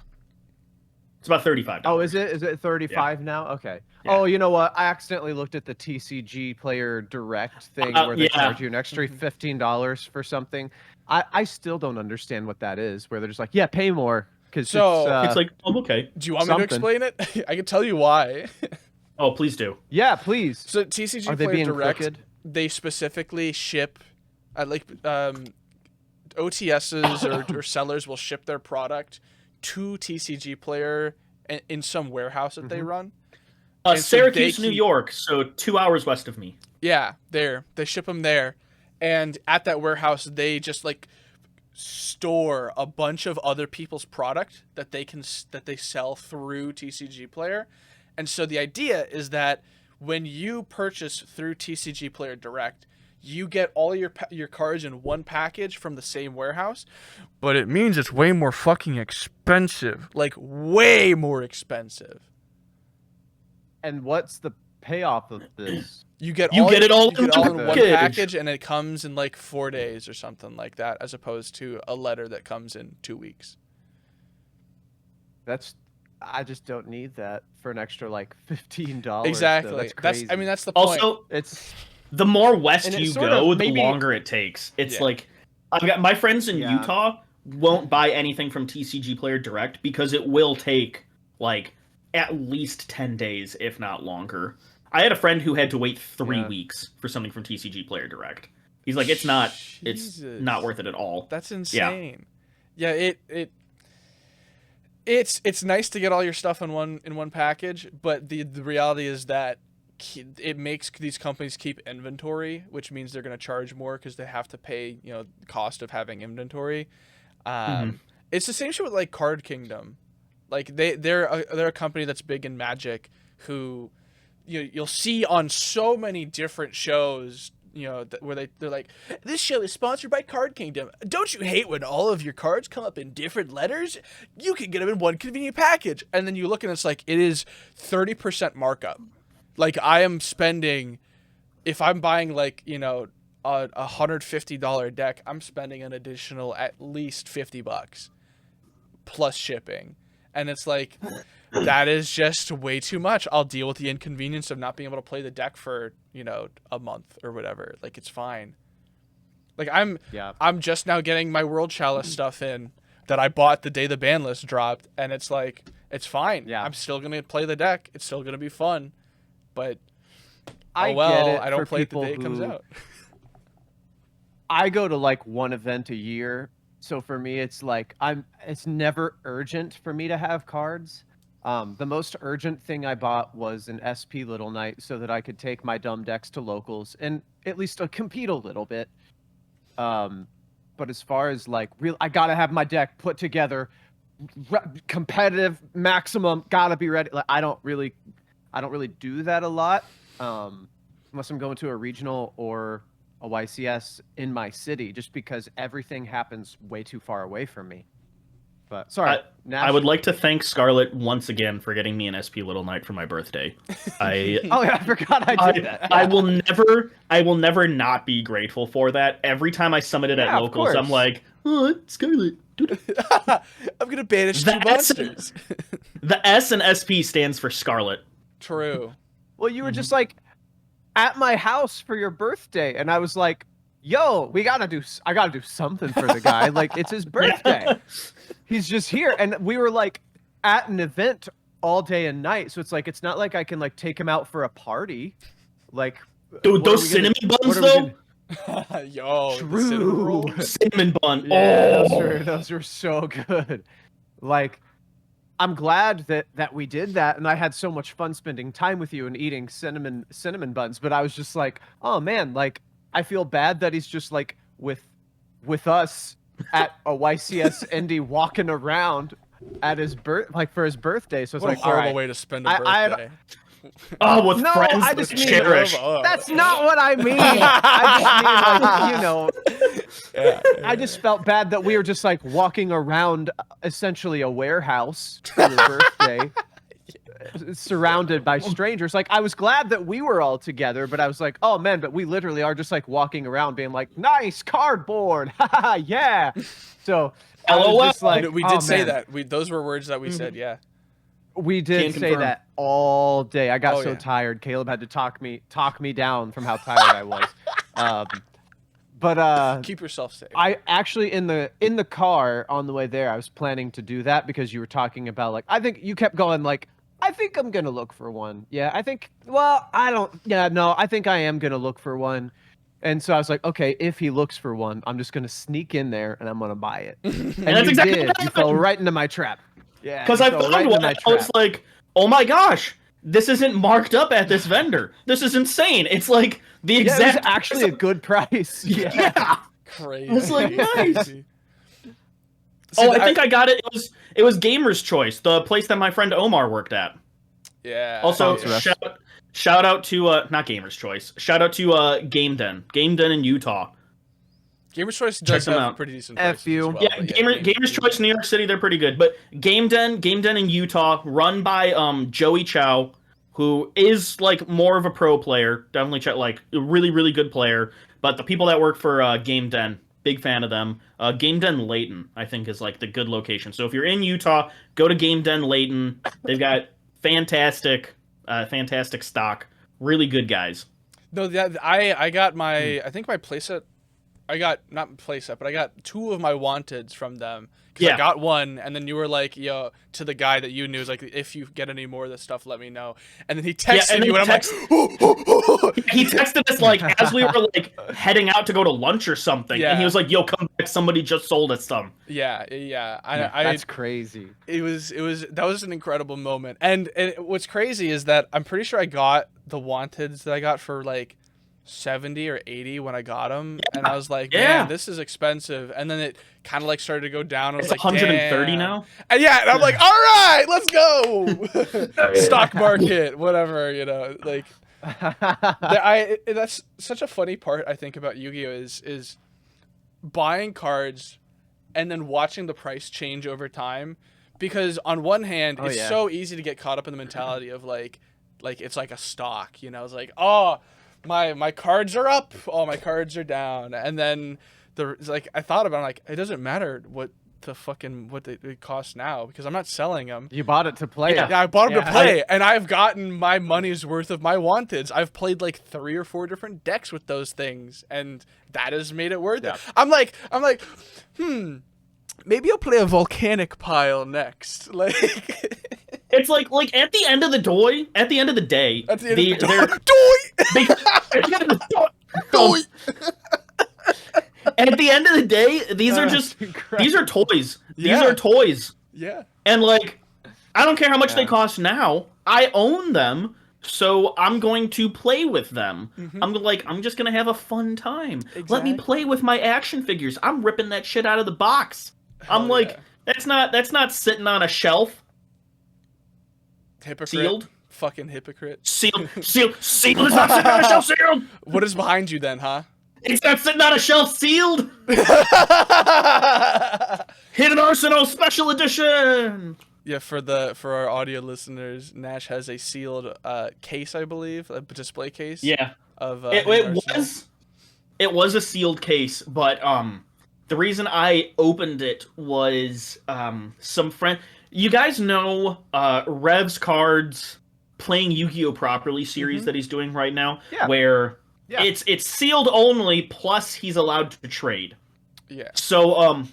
It's about $35. Oh, is it? Is it 35 now? Okay. Yeah. Oh, you know what? I accidentally looked at the TCG Player Direct thing where they charge you an extra $15 for something. I still don't understand what that is. Where they're just like, yeah, pay more because It's like, oh, okay. Do you want me to explain it? I can tell you why. Oh, please do. yeah, please. So TCG Are they Player being Direct, crooked? they specifically ship, OTSs or sellers will ship their product to TCG Player in some warehouse that they run. And so Syracuse, they New keep- York, so 2 hours west of me. Yeah, there. They ship them there, and at that warehouse, they just like store a bunch of other people's product that they sell through TCG Player. And so the idea is that when you purchase through TCG Player Direct, you get all your cards in one package from the same warehouse, but it means it's way more fucking expensive. Like way more expensive. And what's the payoff of this? You get it all in one package. package, and it comes in like 4 days or something like that, as opposed to a letter that comes in 2 weeks. I just don't need that for an extra like $15. Exactly. That's crazy. That's the point. Also, it's the more west And it you sort go, of the maybe- longer it takes. It's Yeah. like I've got my friends in Yeah. Utah won't buy anything from TCG Player Direct because it will take like at least 10 days, if not longer. I had a friend who had to wait 3 weeks for something from TCG Player Direct. He's like, it's not worth it at all. That's insane. Yeah, it's nice to get all your stuff in one package, but the reality is that it makes these companies keep inventory, which means they're going to charge more because they have to pay, the cost of having inventory. It's the same shit with like Card Kingdom. Like they're a company that's big in Magic, who you'll see on so many different shows, where they're like, this show is sponsored by Card Kingdom. Don't you hate when all of your cards come up in different letters? You can get them in one convenient package. And then you look and it's like, it is 30% markup. Like I am spending, if I'm buying like, a $150 deck, I'm spending an additional at least $50 plus shipping. And it's like, that is just way too much. I'll deal with the inconvenience of not being able to play the deck for, a month or whatever. Like, it's fine. Like, I'm just now getting my World Chalice stuff in that I bought the day the ban list dropped, and it's like, it's fine. Yeah. I'm still going to play the deck. It's still going to be fun. But, I get it I don't for play it the people day it comes who- out. I go to like one event a year, so for me it's like it's never urgent for me to have cards. The most urgent thing I bought was an SP Little Knight so that I could take my dumb decks to locals and at least compete a little bit. But as far as like I gotta have my deck put together, competitive maximum, gotta be ready. Like I don't really do that a lot, unless I'm going to a regional or a YCS in my city, just because everything happens way too far away from me. But sorry, I would like to thank Scarlet once again for getting me an SP Little Knight for my birthday. Oh yeah, I forgot I did that. I will never not be grateful for that. Every time I summon it at of locals, I'm course. like, oh, Scarlet. I'm going to banish two monsters. The S in SP stands for Scarlet. True. Well, you were just like at my house for your birthday, and I was like, yo, I gotta do something for the guy. Like, it's his birthday. He's just here. And we were like at an event all day and night. So it's like, it's not like I can like take him out for a party. Like, Dude, those cinnamon buns though? Yo, True. the cinnamon roll. Cinnamon bun. Yeah, Oh. those were so good. Like, I'm glad that we did that, and I had so much fun spending time with you and eating cinnamon buns. But I was just like, oh man, like I feel bad that he's just like with us at a YCS Indy walking around at his for his birthday. So it's What a like, all horrible right. way to spend a birthday. Oh, with No, friends I that just mean- cherish. That's not what I mean. I just mean, like, I just felt bad that we were just like walking around essentially a warehouse for your birthday. surrounded by strangers. Like, I was glad that we were all together, but I was like, oh man, but we literally are just like walking around being like, nice cardboard, haha, yeah. So I was just like, we did say that. Those were words that we said. Yeah, we did Can't say confirm. that all day. I got Oh, so yeah. tired. Caleb had to talk me down from how tired I was. But keep yourself safe. I actually in the car on the way there, I was planning to do that because you were talking about like I think you kept going like I think I'm gonna look for one. Yeah, I think. Well, I don't. Yeah, no, I think I am gonna look for one. And so I was like, okay, if he looks for one, I'm just gonna sneak in there and I'm gonna buy it. And that's you exactly did. what You fell happened. right into my trap. Yeah. Because you I fell found right into one, my and I was trap. like, oh my gosh, this isn't marked up at this vendor. This is insane. It's like the Yeah, it was exact. actually a good price. Yeah. Yeah. Crazy. It's like, nice. See, I think I got it. It was Gamer's Choice, the place that my friend Omar worked at. Yeah. Also, Sponsor us. shout out to not Gamer's Choice. Shout out to Game Den in Utah. Gamer's Choice does them have out. pretty decent F prices you. as well, Yeah, but Gamer's Choice, New York City, they're pretty good. But Game Den in Utah, run by Joey Chow, who is like more of a pro player. Definitely check, like a really, really good player. But the people that work for Game Den, big fan of them. Game Den Layton, I think, is like the good location. So if you're in Utah, go to Game Den Layton. They've got fantastic stock. Really good guys. No, I got my I think my playset. I got not playset, but I got 2 of my wanteds from them. Because I got one, and then you were like, yo, to the guy that you knew, was like, if you get any more of this stuff, let me know. And then he texted you, and I'm like, he texted us like as we were like heading out to go to lunch or something, and he was like, "Yo, come back! Somebody just sold us some." Yeah. That's crazy. That was an incredible moment. And what's crazy is that I'm pretty sure I got the wanteds that I got for like 70 or 80 when I got them, and I was like, man, this is expensive. And then it kind of like started to go down. I was It's like, 130 damn. now. And yeah, and I'm like, all right, let's go. Stock market, whatever, like. That's such a funny part I think about Yu-Gi-Oh is buying cards and then watching the price change over time, because on one hand it's so easy to get caught up in the mentality of like it's like a stock, it's like, oh, my cards are up, oh, my cards are down, and then I thought about it, like, it doesn't matter what they cost now, because I'm not selling them. You bought it to play. Yeah, I bought them to play, and I've gotten my money's worth of my wanteds. I've played like 3 or 4 different decks with those things, and that has made it worth it. I'm like, maybe I'll play a volcanic pile next. Like, it's like at the end of the day, at the end of the day, at the end of the day, these are toys. These are toys. Yeah. And like, I don't care how much they cost now. I own them, so I'm going to play with them. I'm just gonna have a fun time. Exactly. Let me play with my action figures. I'm ripping that shit out of the box. I'm like, that's not sitting on a shelf. Hypocrite. Sealed. Fucking hypocrite. Sealed. It's not sitting on a shelf. Sealed. What is behind you then, huh? It's not sitting on a shelf. Sealed. Hidden Arsenal Special Edition. Yeah, for our audio listeners, Nash has a sealed case, I believe, a display case. Yeah. Of it was a sealed case, but the reason I opened it was some friend. You guys know Rev's Cards Playing Yu-Gi-Oh! Properly series that he's doing right now, where it's sealed only, plus he's allowed to trade. Yeah. So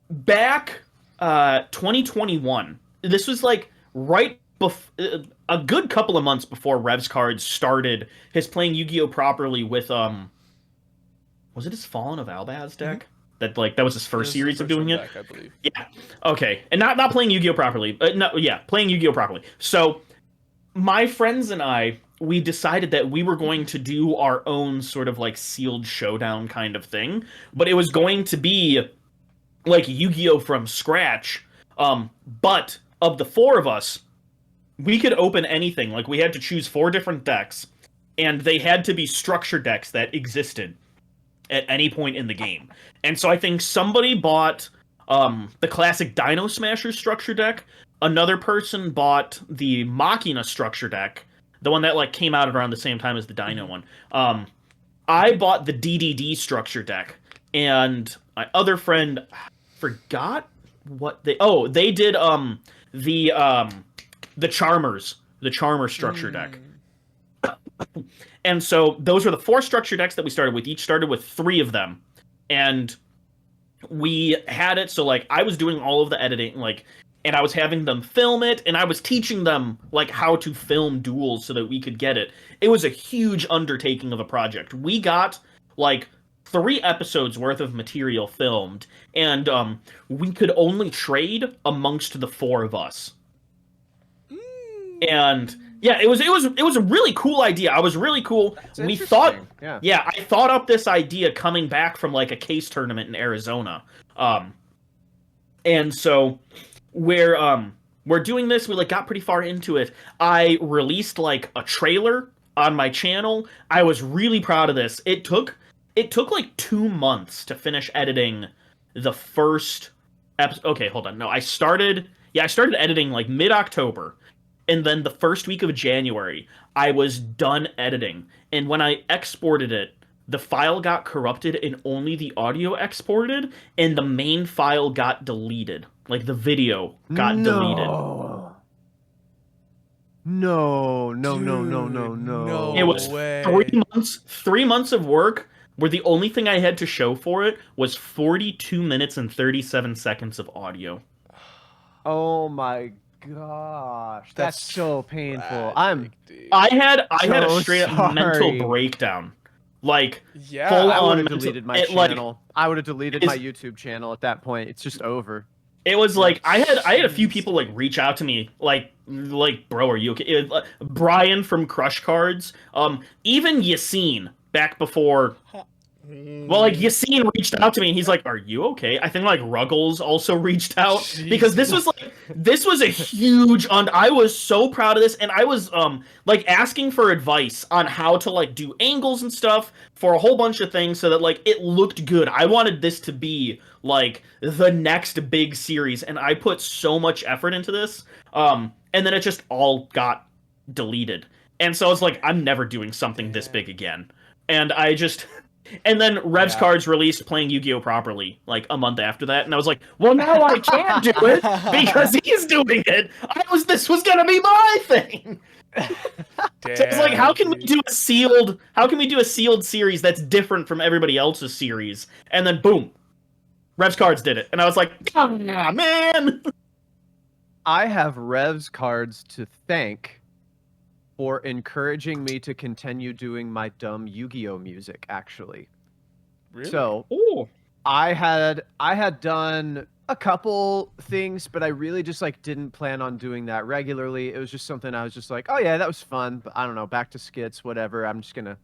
back 2021, this was like right before, a good couple of months before Rev's Cards started his Playing Yu-Gi-Oh! Properly with was it his Fallen of Albaz deck? That was his first series of doing it. Deck, I believe. Yeah. Okay. And not playing Yu-Gi-Oh! Properly. Playing Yu-Gi-Oh! Properly. So my friends and I, we decided that we were going to do our own sort of like sealed showdown kind of thing, but it was going to be like Yu-Gi-Oh! From scratch. But of the 4 of us, we could open anything. Like, we had to choose 4 different decks, and they had to be structure decks that existed at any point in the game. And so I think somebody bought the classic Dino Smasher structure deck, Another person bought the Machina structure deck, the one that like came out around the same time as the Dino one. I bought the DDD structure deck, and my other friend forgot what they did the Charmers, the Charmer structure deck. And so those were the 4 structure decks that we started with. Each started with 3 of them. And we had it so like I was doing all of the editing, like, and I was having them film it, and I was teaching them like how to film duels so that we could get it. It was a huge undertaking of a project. We got like 3 episodes worth of material filmed, and we could only trade amongst the 4 of us. And yeah, it was a really cool idea. I was really cool. We thought, yeah, I thought up this idea coming back from like a case tournament in Arizona. And so we're doing this. We like got pretty far into it. I released like a trailer on my channel. I was really proud of this. It took like 2 months to finish editing the first episode. Okay, hold on. No, I started editing like mid-October. And then the first week of January, I was done editing. And when I exported it, the file got corrupted and only the audio exported, and the main file got deleted. Like, the video got deleted. No. It was 3 months. 3 months of work where the only thing I had to show for it was 42 minutes and 37 seconds of audio. Oh my gosh, that's so painful. I had a straight up mental breakdown. Like, yeah, I would have deleted my channel. I would have deleted my YouTube channel at that point. It's just over. It was like I had a few people like reach out to me like bro, are you okay? Brian from Crush Cards, even Yassine back before. Well, like Yassine reached out to me, and he's like, "Are you okay?" I think like Ruggles also reached out because this was a huge. I was so proud of this, and I was like asking for advice on how to like do angles and stuff for a whole bunch of things so that like it looked good. I wanted this to be like the next big series, and I put so much effort into this. And then it just all got deleted, and so I was like, I'm never doing something this big again, and I just. And then Rev's Cards released playing Yu-Gi-Oh! Properly, like a month after that, and I was like, well, now I can do it because he's doing it. This was gonna be my thing. So it's like, how can we do a sealed series that's different from everybody else's series? And then boom, Rev's Cards did it, and I was like, oh, man. I have Rev's Cards to thank for encouraging me to continue doing my dumb Yu-Gi-Oh music, actually. Really? So, I had done a couple things, but I really just like didn't plan on doing that regularly. It was just something I was just like, oh yeah, that was fun, but I don't know, back to skits, whatever. I'm just gonna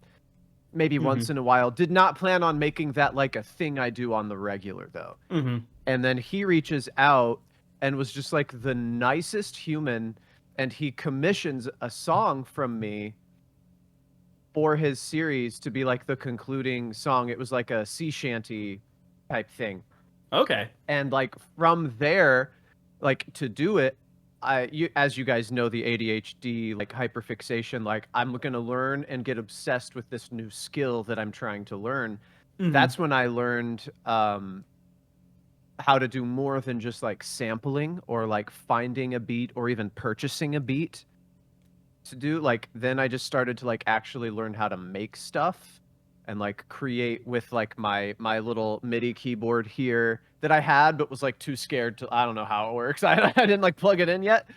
maybe once in a while. Did not plan on making that like a thing I do on the regular though. And then he reaches out and was just like the nicest human. And he commissions a song from me for his series to be like the concluding song. It was like a sea shanty type thing. Okay. And like from there, like to do it, as you guys know, the ADHD, like hyperfixation, like I'm going to learn and get obsessed with this new skill that I'm trying to learn. That's when I learned how to do more than just like sampling or like finding a beat or even purchasing a beat to do. Like then I just started to like actually learn how to make stuff and like create with like my little MIDI keyboard here that I had but was like too scared to, I don't know how it works. I didn't like plug it in yet.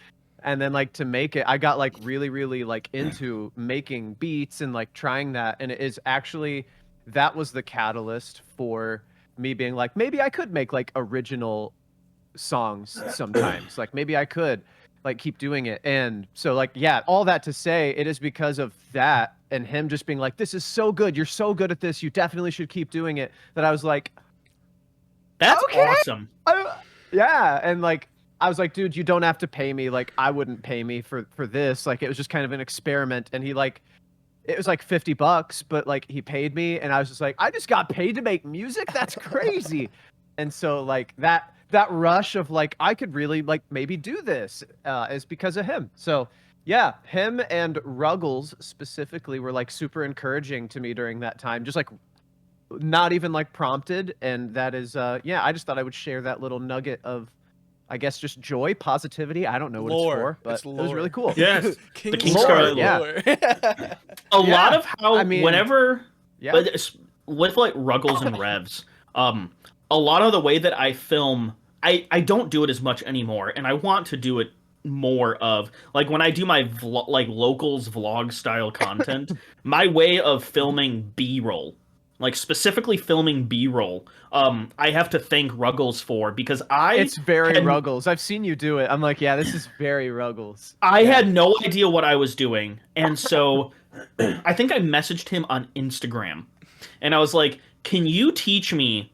And then like to make it, I got like really like into making beats and like trying that, and it is actually, that was the catalyst for me being like, maybe I could make like original songs sometimes. Like maybe I could like keep doing it. And so like, yeah, all that to say, it is because of that and him just being like, this is so good. You're so good at this. You definitely should keep doing it. That I was like, that's awesome. Yeah. And like, I was like, dude, you don't have to pay me. Like I wouldn't pay me for this. Like it was just kind of an experiment. And he like, it was like $50, but like he paid me, and I was just like, I just got paid to make music? That's crazy. And so like that that rush of like I could really like maybe do this is because of him. So yeah, him and Ruggles specifically were like super encouraging to me during that time. Just like not even like prompted, and that is yeah, I just thought I would share that little nugget of I guess just joy, positivity. I don't know what it's for, but it was really cool. Yes, King the King Lore, Scarlet yeah. lore. Yeah. A Yeah, lot of how I mean, whenever yeah. but with like Ruggles and Revs, a lot of the way that I film, I don't do it as much anymore, and I want to do it more of like when I do my like locals vlog style content, my way of filming B-roll, like specifically filming B-roll, I have to thank Ruggles for because It's very had Ruggles. I've seen you do it. I'm like, yeah, this is very Ruggles. I Yeah. had no idea what I was doing, and so I think I messaged him on Instagram, and I was like, "Can you teach me,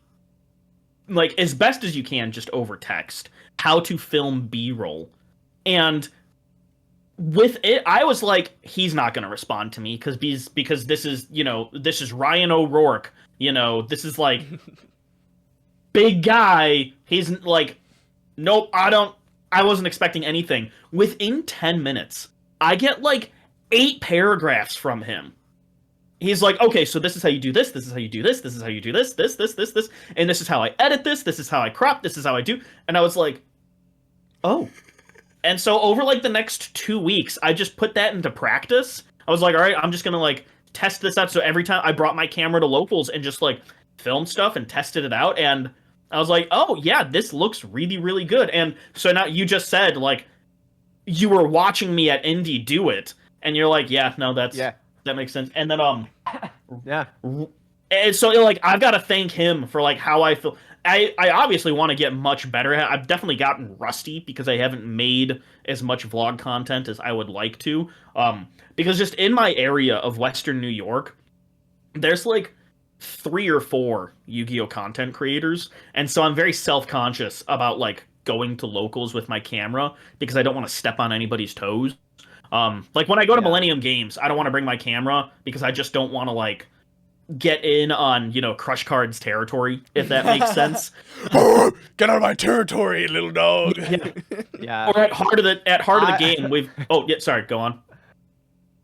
like, as best as you can, just over text, how to film B-roll?" And with it, I was like, "He's not going to respond to me because this is this is Ryan O'Rourke, this is like big guy. He's like, nope, I wasn't expecting anything." Within 10 minutes, I get like 8 paragraphs from him. He's like, okay, so this is how you do this is how you do this is how you do this, and this is how I edit this is how I crop, this is how I do. And I was like, oh. And so over like the next 2 weeks, I just put that into practice. I was like, all right, I'm just gonna like test this out. So every time I brought my camera to locals and just like filmed stuff and tested it out, and I was like, oh yeah, this looks really, really good. And so now you just said like you were watching me at Indie do it, and you're like, yeah, no, that makes sense. And then Yeah. and so like I've got to thank him for like how I feel. I obviously want to get much better. I've definitely gotten rusty because I haven't made as much vlog content as I would like to. Because just in my area of Western New York, there's like 3 or 4 Yu-Gi-Oh content creators, and so I'm very self-conscious about like going to locals with my camera because I don't want to step on anybody's toes. Like when I go to Millennium Games, I don't want to bring my camera because I just don't want to like get in on Crush Card's territory, if that makes sense. Get out of my territory, little dog. Yeah. Or at heart of the game, we've. Oh yeah, sorry. Go on.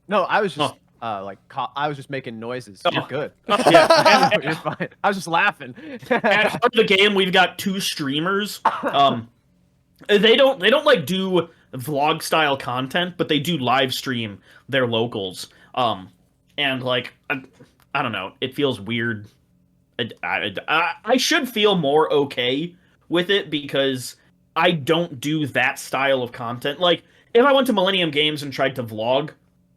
No, I was just I was just making noises. You're good. Yeah, You're fine. I was just laughing. at heart of the game, we've got 2 streamers. They don't like do vlog style content, but they do live stream their locals. And like I don't know, it feels weird. I should feel more okay with it because I don't do that style of content. Like if I went to Millennium Games and tried to vlog,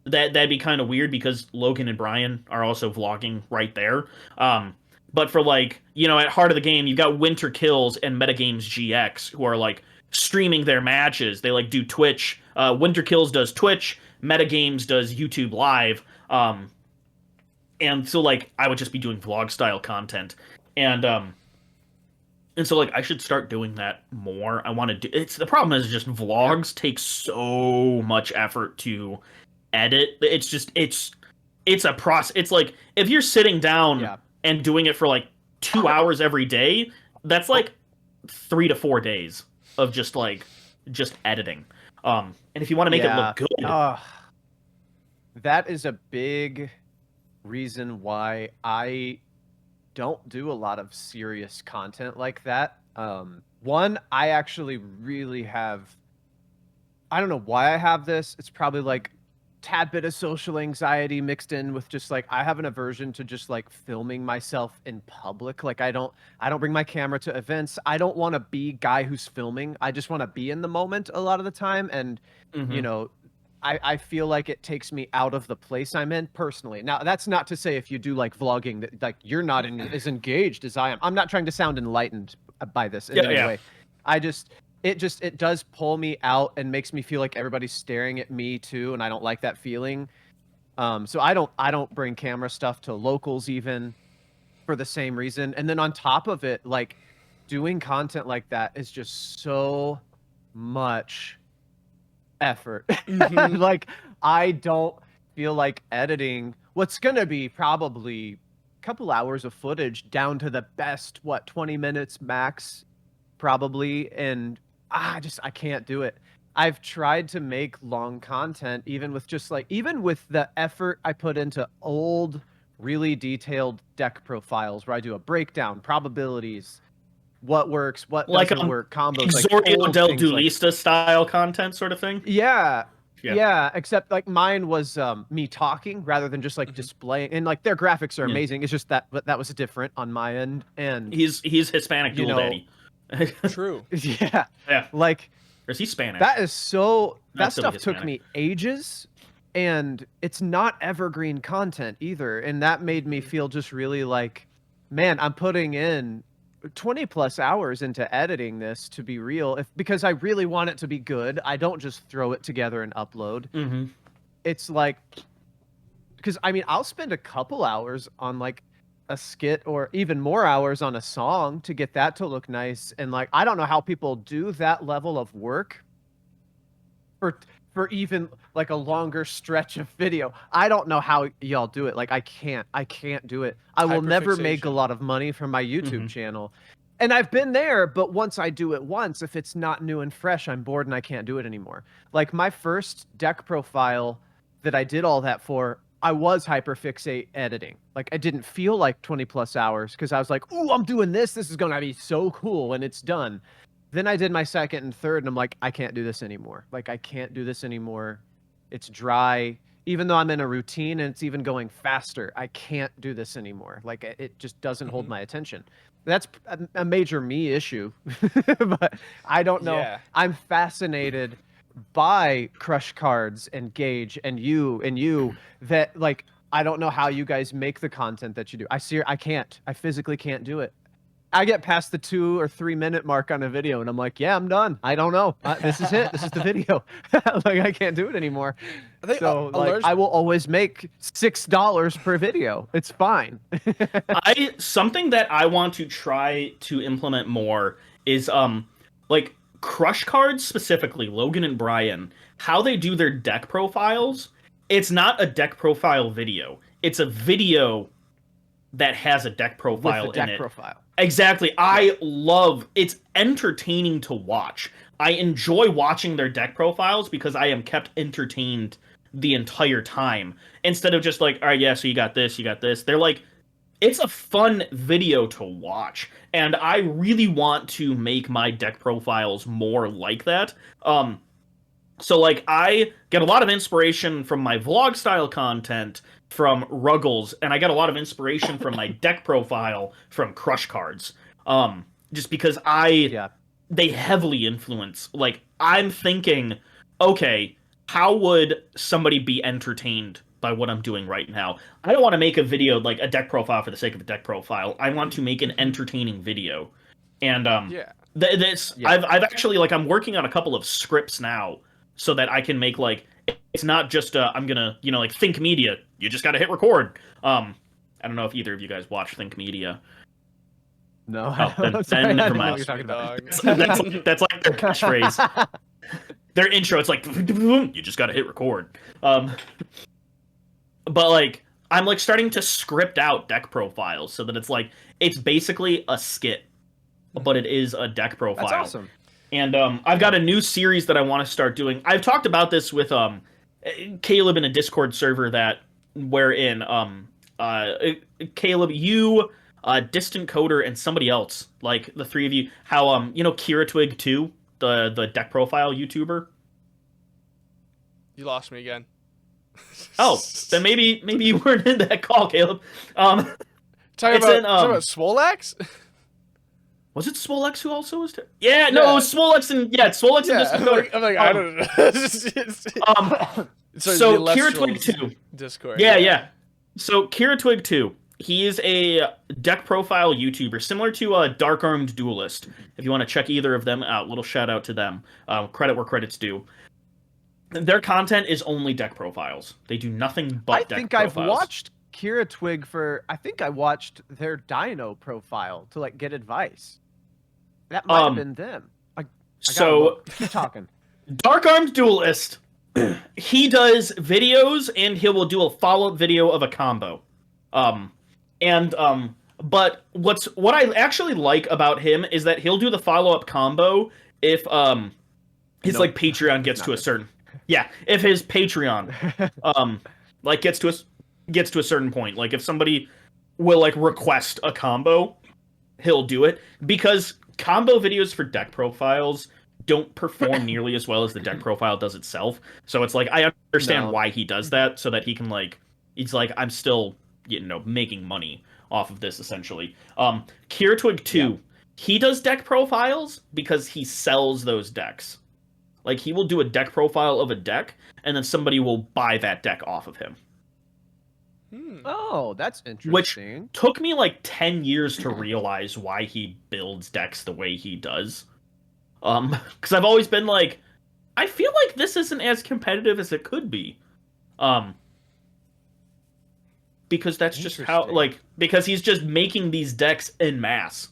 that'd be kind of weird because Logan and Brian are also vlogging right there. But for like, at heart of the game, you've got Winter Kills and Metagames GX who are like streaming their matches. They like do Twitch. Winter Kills does Twitch. Metagames does YouTube Live. And so like I would just be doing vlog style content. And so like I should start doing that more. I want to do the problem is just vlogs take so much effort to edit. It's just it's a process. It's like if you're sitting down and doing it for like 2 hours every day, that's like 3 to 4 days of just editing. And if you want to make it look good, that is a big reason why I don't do a lot of serious content like that. One, I actually really have, I don't know why I have this. It's probably like tad bit of social anxiety mixed in with just like I have an aversion to just like filming myself in public. Like I don't bring my camera to events. I don't want to be guy who's filming. I just want to be in the moment a lot of the time. And I feel like it takes me out of the place I'm in personally. Now, that's not to say if you do like vlogging that like you're not as engaged as I am. I'm not trying to sound enlightened by this in any way. It does pull me out and makes me feel like everybody's staring at me too, and I don't like that feeling. So I don't bring camera stuff to locals even for the same reason. And then on top of it, like doing content like that is just so much effort. Like I don't feel like editing what's gonna be probably a couple hours of footage down to the best 20 minutes max probably, and I can't do it. I've tried to make long content, even with even with the effort I put into old, really detailed deck profiles where I do a breakdown, probabilities, what works, what doesn't work, combos, Exorio del things Duelista style content sort of thing. Yeah, except like mine was me talking rather than just like displaying, and like their graphics are amazing. It's just that was different on my end, and he's Hispanic dual daddy. True. Yeah. Like, or is he Spanish? that stuff Hispanic. took me ages, and it's not evergreen content either, and that made me feel just really like, man, I'm putting in 20 plus hours into editing this to be real, because I really want it to be good. I don't just throw it together and upload. It's like, because I mean, I'll spend a couple hours on like a skit, or even more hours on a song to get that to look nice, and like I don't know how people do that level of work for even like a longer stretch of video. I don't know how y'all do it. Like I can't do it. I will never make a lot of money from my YouTube channel. And I've been there, but once I do it once, if it's not new and fresh, I'm bored and I can't do it anymore. Like my first deck profile that I did all that for, I was hyperfixate editing. Like I didn't feel like 20 plus hours because I was like, ooh, I'm doing this. This is going to be so cool when it's done. Then I did my second and third, and I'm like, I can't do this anymore. Like, I can't do this anymore. It's dry. Even though I'm in a routine and it's even going faster, I can't do this anymore. Like, it just doesn't hold my attention. That's a major me issue. But I don't know. Yeah. I'm fascinated by Crush Cards and Gage and you that, like, I don't know how you guys make the content that you do. I can't. I physically can't do it. I get past the 2 or 3 minute mark on a video and I'm like, yeah, I'm done. I don't know. This is it. This is the video. Like, I can't do it anymore. So like, I will always make $6 per video. It's fine. Something that I want to try to implement more is like Crush Cards, specifically Logan and Brian, how they do their deck profiles. It's not a deck profile video. It's a video that has a deck profile with the deck in it. Profile. Exactly. I love it's entertaining to watch. I enjoy watching their deck profiles because I am kept entertained the entire time. Instead of just like, all right, yeah, so you got this, you got this. They're like, it's a fun video to watch. And I really want to make my deck profiles more like that. So like I get a lot of inspiration from my vlog style content from Ruggles, and I got a lot of inspiration from my deck profile from Crush Cards. Just because they heavily influence. Like, I'm thinking, okay, how would somebody be entertained by what I'm doing right now? I don't want to make a video like a deck profile for the sake of a deck profile. I want to make an entertaining video. And I've actually, like, I'm working on a couple of scripts now so that I can make, like, it's not just I'm gonna, like, Think Media. You just gotta hit record. I don't know if either of you guys watch Think Media. No. Then never mind. That's like their catchphrase. Their intro, it's like, you just gotta hit record. But like, I'm like starting to script out deck profiles so that it's like, it's basically a skit, but it is a deck profile. That's awesome. And I've got a new series that I want to start doing. I've talked about this with Caleb in a Discord server wherein Caleb, you, Distant Coder, and somebody else, like the three of you, how Kira Twig 2, the deck profile YouTuber. You lost me again. Oh, then maybe you weren't in that call, Caleb. Talking about Swolex? Was it Swolex who also was? Yeah, no, it was Swolex and Swolex and Distant Coder. I'm like, I don't know. So Kira Twig 2. Discord. Yeah. So Kira Twig 2. He is a deck profile YouTuber, similar to a Dark Armed Duelist. If you want to check either of them out, little shout out to them. Credit where credit's due. Their content is only deck profiles. They do nothing but deck profiles. I've watched Kira Twig I watched their Dino profile to like get advice. That might have been them. Keep talking. Dark Armed Duelist. He does videos and he will do a follow-up video of a combo. But what I actually like about him is that he'll do the follow-up combo if his like Patreon gets to a certain if his Patreon like gets to a certain point. Like if somebody will like request a combo, he'll do it because combo videos for deck profiles don't perform nearly as well as the deck profile does itself. So it's like I understand why he does that so that he can like he's like I'm still making money off of this essentially. CalebDOTexe 2, he does deck profiles because he sells those decks. Like he will do a deck profile of a deck and then somebody will buy that deck off of him. Oh, that's interesting. Which took me like 10 years to realize why he builds decks the way he does. Because I've always been like, I feel like this isn't as competitive as it could be. Because that's just how, like, because he's just making these decks en masse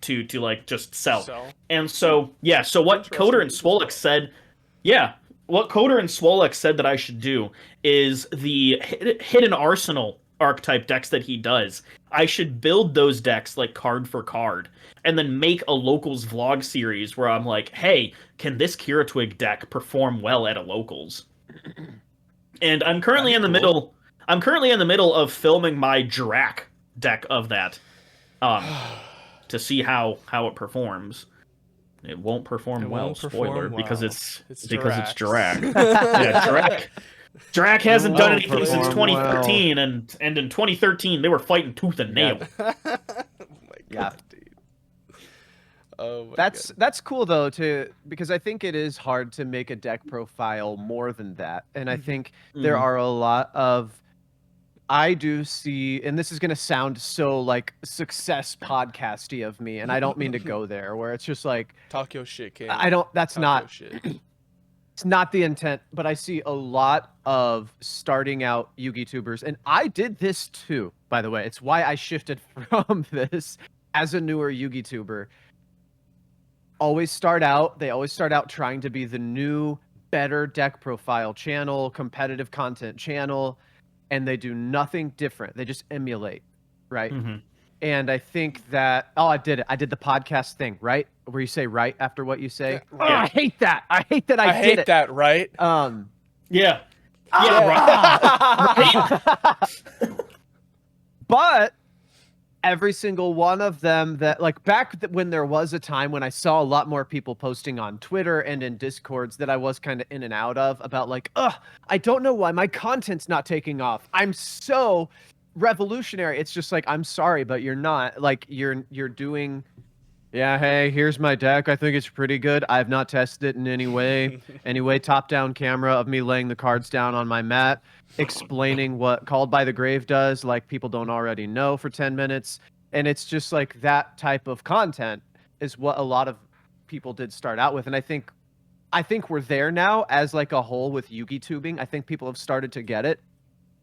to like just sell. And so, so what Coder and Swolex said, what Coder and Swolex said that I should do is the hidden arsenal archetype decks that he does. I should build those decks like card for card and then make a locals vlog series where I'm like, hey, can this CalebDOTexe deck perform well at a locals? And I'm currently in the middle of filming my Drac deck of that to see how it performs. It won't perform well, spoiler, because it's Drac. Drac hasn't done anything since 2013, and in 2013 they were fighting tooth and nail. Oh my god, dude. Oh my that's cool though because I think it is hard to make a deck profile more than that, and I think there are a lot of I do see, and this is going to sound so like success podcasty of me, and I don't mean to go there, where it's just like talk your shit, King. That's not it's not the intent, but I see a lot of starting out YouTubers, and I did this too, by the way. It's why I shifted from this as a newer YouTuber. They always start out trying to be the new, better deck profile channel, competitive content channel, and they do nothing different. They just emulate, right? And I think that I did it. I did the podcast thing, right? Where you say right after what you say. Oh, I hate that. I hate that. I hate that. Right? Yeah. Right. But every single one of them that like back when there was a time when I saw a lot more people posting on Twitter and in Discords that I was kind of in and out of about like, I don't know why my content's not taking off. I'm so revolutionary. It's just like, I'm sorry, but you're not. Like you're doing hey, here's my deck. I think it's pretty good. I've not tested it in any way. Anyway, top-down camera of me laying the cards down on my mat, explaining what Called by the Grave does, like people don't already know, for 10 minutes. And it's just like that type of content is what a lot of people did start out with. And I think we're there now as like a whole with YugiTubing. I think people have started to get it,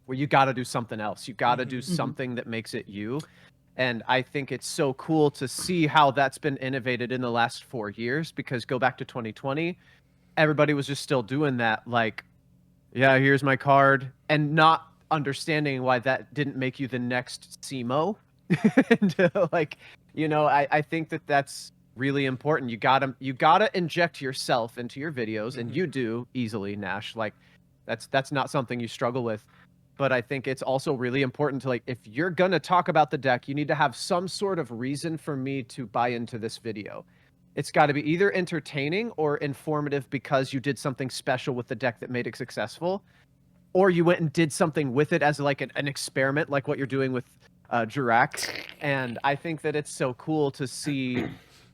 where you got to do something else. You got to do something that makes it you. And I think it's so cool to see how that's been innovated in the last 4 years, because go back to 2020, everybody was just still doing that. Like, here's my card, and not understanding why that didn't make you the next CMO. And, like, I think that's really important. You gotta inject yourself into your videos, and you do easily, Nash. Like, that's not something you struggle with. But I think it's also really important to, like, if you're going to talk about the deck, you need to have some sort of reason for me to buy into this video. It's got to be either entertaining or informative because you did something special with the deck that made it successful, or you went and did something with it as like an experiment, like what you're doing with Jirac. And I think that it's so cool to see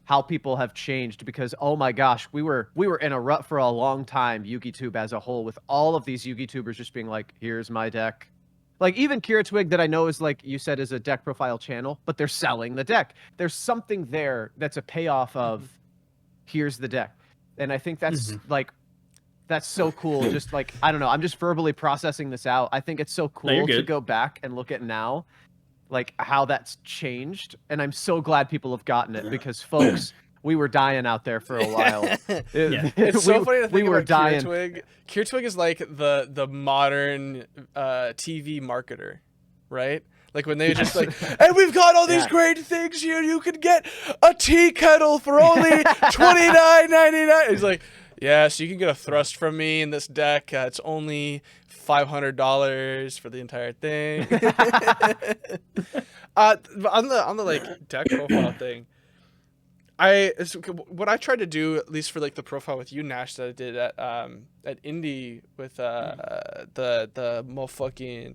how people have changed, because oh my gosh, we were in a rut for a long time, YugiTube as a whole, with all of these YugiTubers just being like, here's my deck. Like even CalebDOTexe, that I know is, like you said, is a deck profile channel, but they're selling the deck. There's something there that's a payoff of here's the deck. And I think that's like, that's so cool. Just like, I don't know, I'm just verbally processing this out. I think it's so cool to go back and look at now, like how that's changed. And I'm so glad people have gotten it, because folks, we were dying out there for a while. It's so funny to think about CalebDOTexe. CalebDOTexe is like the modern TV marketer, right? Like when they just like, and we've got all these great things here. You can get a tea kettle for only $29.99. He's like, yeah, so you can get a thrust from me in this deck. It's only $500 for the entire thing. On the like deck profile thing, what I tried to do, at least for like the profile with you, Nash, that I did at Indie with the motherfucking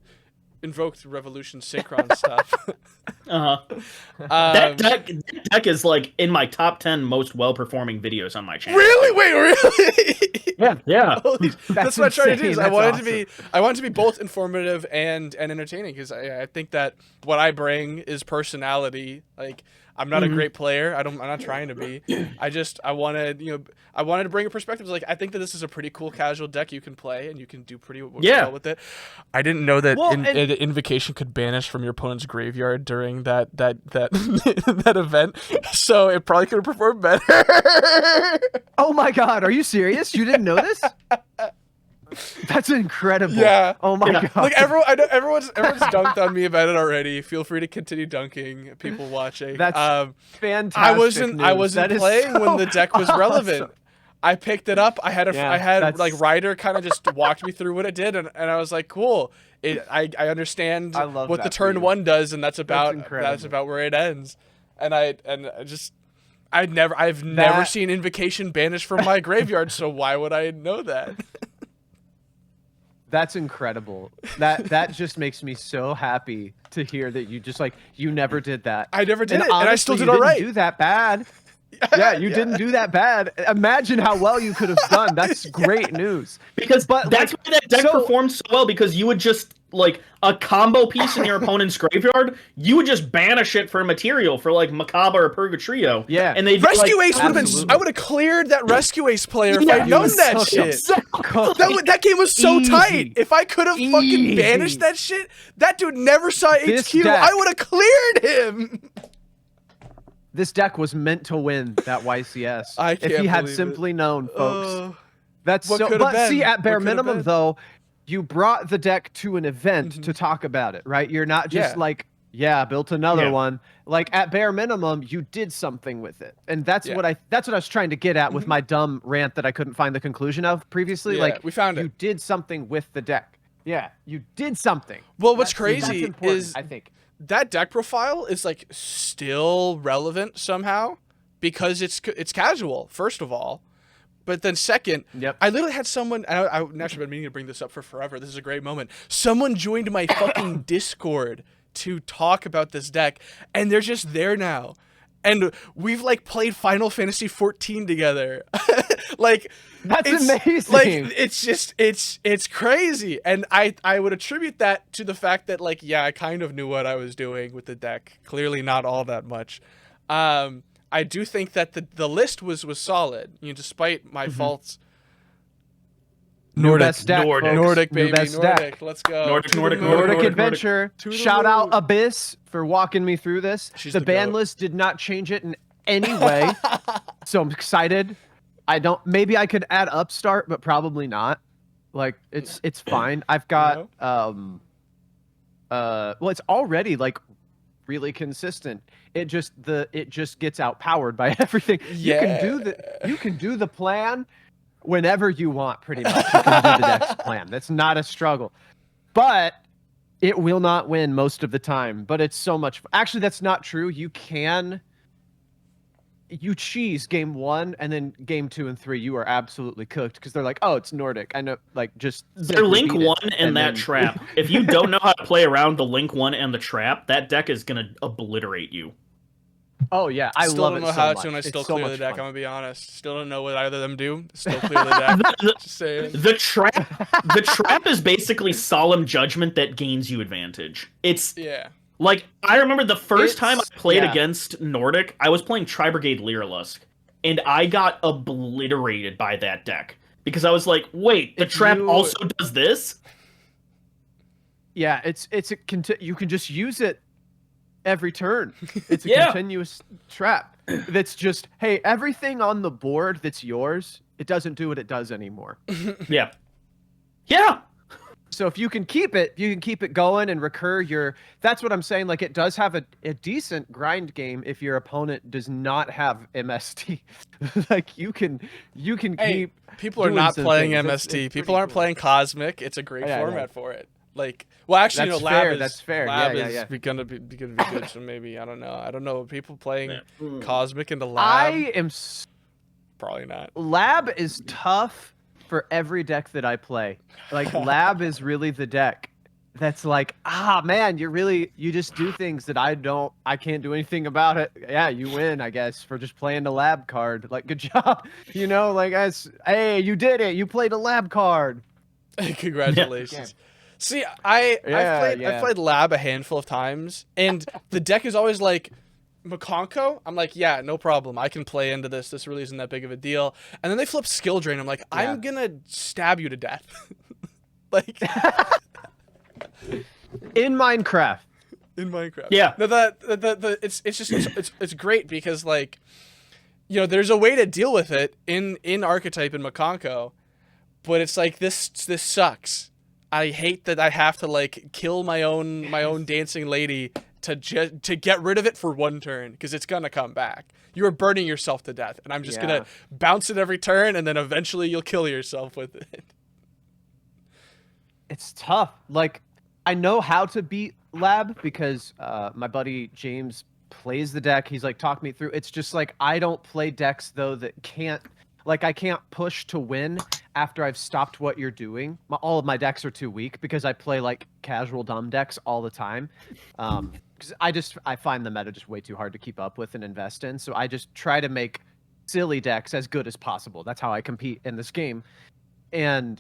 Invoked Revolution Synchron stuff. That deck is like in my top 10 most well-performing videos on my channel. Really? Wait, really? Yeah. That's what I tried to do. Is I wanted to be both informative and entertaining, because I think that what I bring is personality. Like, I'm not a great player. I'm not trying to be. I wanted to bring a perspective. Like, I think that this is a pretty cool casual deck you can play, and you can do pretty well with it. I didn't know that Invocation could banish from your opponent's graveyard during that that event, so it probably could have performed better. Oh my god, are you serious? You didn't know this? That's incredible. Yeah. Oh my god. Like everyone's dunked on me about it already. Feel free to continue dunking, people watching. That's fantastic. I wasn't playing when the deck was relevant. Awesome. I picked it up. I had like Ryder kind of just walked me through what it did, and I was like, cool. I understand what the turn one does, and that's about where it ends. And I've never seen Invocation banished from my graveyard, so why would I know that? That's incredible. That just makes me so happy to hear that you never did that. I never did and it, honestly, and I still did all right. You didn't do that bad. Yeah, you didn't do that bad. Imagine how well you could have done. That's great news. That's why that deck performed so well, because you would just, like, a combo piece in your opponent's graveyard, you would just banish it for material for, like, Macabre or Purgatrio. Yeah. And they'd Rescue Ace would have been... I would have cleared that Rescue Ace player if I'd known that shit. That game was so tight. If I could have fucking banished that shit, that dude never saw HQ. I would have cleared him. This deck was meant to win that YCS. If he had simply known, folks. That's so. But see, at bare minimum, though, you brought the deck to an event to talk about it, right? You're not just like, built another one. Like, at bare minimum, you did something with it, and that's what I was trying to get at with my dumb rant that I couldn't find the conclusion of previously. Like, we found it. You did something with the deck. Yeah, you did something. Well, what's crazy is I think that deck profile is like still relevant somehow because it's casual, first of all, but then second, I literally had someone. I've naturally been meaning to bring this up for forever. This is a great moment. Someone joined my fucking Discord to talk about this deck, and they're just there now. And we've like played Final Fantasy 14 together. Like, that's amazing. Like, it's just it's crazy. And I would attribute that to the fact that, like, I kind of knew what I was doing with the deck. Clearly not all that much. I do think that the list was solid, despite my faults. Nordic, baby, Nordic. Let's go. Nordic adventure. Shout out Abyss for walking me through this. The ban list did not change it in any way, so I'm excited. Maybe I could add Upstart, but probably not. Like, it's fine. I've got well, it's already like really consistent. It just gets outpowered by everything. You can do the plan whenever you want, pretty much. You can do the next plan. That's not a struggle. But it will not win most of the time. But it's so much fun. Actually, that's not true. You cheese game 1, and then game 2 and 3, you are absolutely cooked, because they're like, oh, it's Nordic. I know, like, just... They're Link 1 and that trap. If you don't know how to play around the Link 1 and the trap, that deck is going to obliterate you. Oh, yeah. I still love don't it know so how much. to, and I still It's so clear the much deck. fun. I'm gonna be honest. Still don't know what either of them do. Still clear the deck. Just saying. The trap is basically solemn judgment that gains you advantage. It's like, I remember the first time I played against Nordic, I was playing Tri-Brigade Lyrilusk, and I got obliterated by that deck because I was like, wait, the trap also does this? Yeah, you can just use it every turn. It's a continuous trap that's just, hey, everything on the board that's yours, it doesn't do what it does anymore. Yeah. So if you can keep it going and recur your. That's what I'm saying. Like it does have a decent grind game if your opponent does not have MST. Like you can Hey, keep. people are doing not some playing things. MST. It's People pretty aren't cool. playing Cosmic. It's a great Yeah, format for it. Like, well, actually, That's Lab fair, is that's fair. Lab Yeah, is yeah. gonna be good. So maybe I don't know. People playing Cosmic into Lab. I am. Probably not. Lab is tough for every deck that I play. Like Lab is really the deck that's like, man, you just do things that I can't do anything about it. Yeah, you win, I guess, for just playing the Lab card. Like, good job. Like hey, you did it. You played a Lab card. Congratulations. Yeah. See, I've played Lab a handful of times, and the deck is always like McConko. I'm like, yeah, no problem. I can play into this. This really isn't that big of a deal. And then they flip Skill Drain. I'm like, I'm gonna stab you to death. Like in Minecraft. Yeah. No, it's great because like, there's a way to deal with it in Archetype and McConko, but it's like this sucks. I hate that I have to like kill my own dancing lady to get rid of it for one turn because it's gonna come back. You are burning yourself to death, and I'm just gonna bounce it every turn, and then eventually you'll kill yourself with it. It's tough. Like, I know how to beat Lab because my buddy James plays the deck. He's like, talk me through. It's just like I don't play decks though that can't. Like, I can't push to win after I've stopped what you're doing. All of my decks are too weak because I play, like, casual dumb decks all the time. Because I find the meta just way too hard to keep up with and invest in. So I just try to make silly decks as good as possible. That's how I compete in this game. And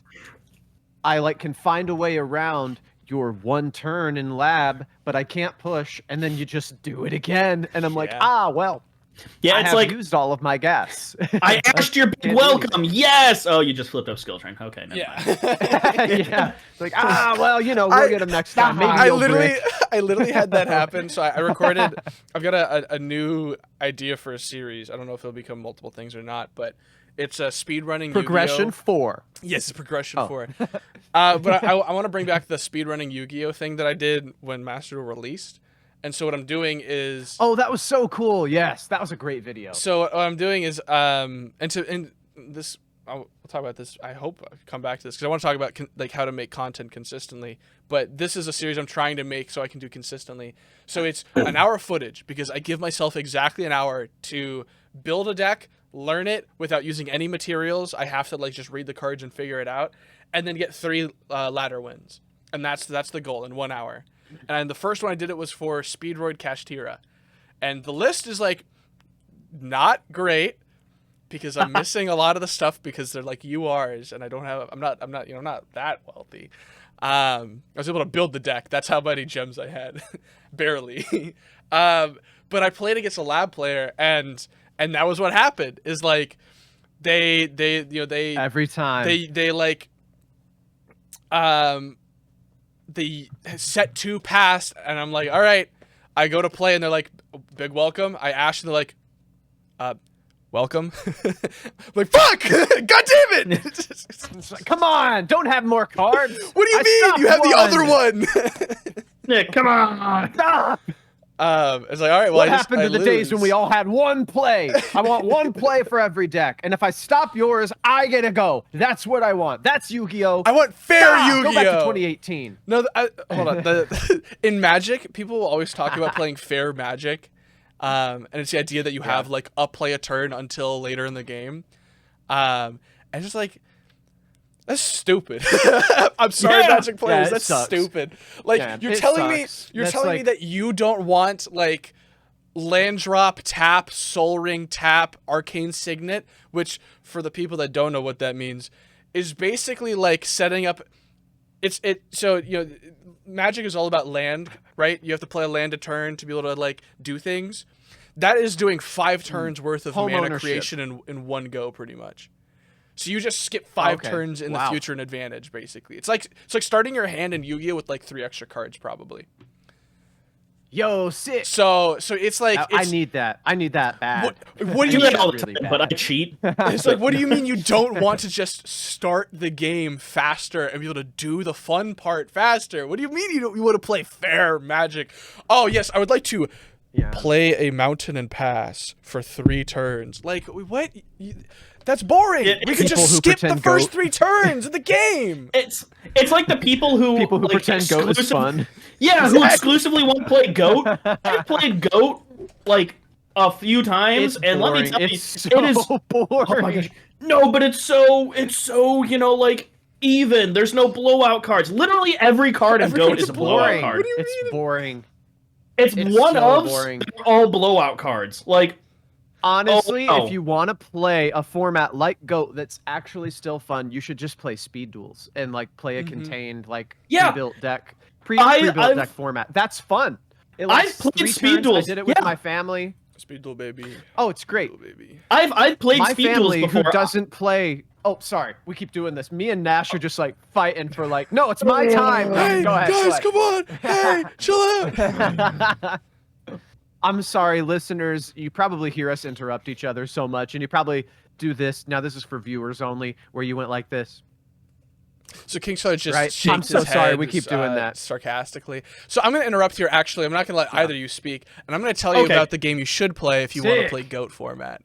I, like, can find a way around your one turn in Lab, but I can't push, and then you just do it again. And I'm like, well... Yeah, it's like used all of my gas. I asked your big welcome. Yes. Oh, you just flipped up Skill Train. Okay, never mind. Yeah. It's like, we'll get him next time. Maybe I literally had that happen. So I recorded. I've got a new idea for a series. I don't know if it'll become multiple things or not, but it's a speedrunning Progression Yu-Gi-Oh! 4. Yes, it's Progression 4. But I want to bring back the speedrunning Yu-Gi-Oh! Thing that I did when Master Duel released. And so what I'm doing is... Oh, that was so cool. Yes, that was a great video. So what I'm doing is, I'll talk about this. I hope I come back to this because I want to talk about like how to make content consistently. But this is a series I'm trying to make so I can do consistently. So it's an hour of footage because I give myself exactly an hour to build a deck, learn it without using any materials. I have to like just read the cards and figure it out, and then get 3 ladder wins. And that's the goal in 1 hour. And the first one I did it was for Speedroid Kashtira. And the list is like not great because I'm missing a lot of the stuff because they're like URs and I'm not that wealthy. I was able to build the deck. That's how many gems I had. Barely. But I played against a lab player and that was what happened is like they every time the set 2 passed, and I'm like, all right. I go to play, and they're like, big welcome. I ash, and they're like, welcome. I'm like, fuck! God damn it! It's like, come on, don't have more cards. What do you mean? You have the other one. Nick, come on. Stop. It's like, all right, well, what happened to the days when we all had one play? I want one play for every deck, and if I stop yours, I get to go. That's what I want. That's Yu-Gi-Oh! I want fair Yu-Gi-Oh! Go back to 2018. No, hold on. In Magic, people will always talk about playing fair Magic, and it's the idea that you have like a play a turn until later in the game, and it's just like. That's stupid. I'm sorry, Magic players. That's stupid. Like you're telling me that you don't want like land drop, tap, soul ring, tap, arcane signet, which for the people that don't know what that means, is basically like setting up. So Magic is all about land, right? You have to play a land a turn to be able to like do things. That is doing 5 turns worth of mana creation in one go, pretty much. So you just skip 5 turns in the future and advantage, basically. It's like starting your hand in Yu-Gi-Oh! With like 3 extra cards, probably. Yo, sick. So it's like I need that. I need that bad. What do do you that mean? all the really time, bad. but I cheat. It's like, what do you mean you don't want to just start the game faster and be able to do the fun part faster? What do you mean you want to play fair Magic? Oh yes, I would like to play a mountain and pass for 3 turns. Like what? That's boring. We could just skip the first 3 turns of the game. It's like the people who like, pretend goat is fun. Yeah, who exclusively want to play goat. I've played goat like a few times, It's and let me boring. tell you, It's so it is boring. Oh my gosh. No, but it's so like even. There's no blowout cards. Literally every card in goat is a blowout boring. card. It's boring. It's one so of boring. they're all blowout cards. Like honestly, no. if you want to play a format like GOAT that's actually still fun, you should just play speed duels and like play a contained like pre-built deck, pre-built deck format. That's fun. I've played speed duels. I did it with my family. Speed duel, baby. Oh, it's great. Baby. I've played My speed duels family before. who doesn't play. Oh, sorry. We keep doing this. Me and Nash are just like fighting for like, no, it's my time. Hey, go ahead, guys, come on. Hey, chill out. I'm sorry, listeners. You probably hear us interrupt each other so much, and you probably do this. Now, this is for viewers only, where you went like this. So King Scarlet just shakes I'm so his sorry. head, We keep doing that sarcastically. So I'm going to interrupt here. Actually, I'm not going to let either of you speak, and I'm going to tell you about the game you should play if you want to play GOAT format.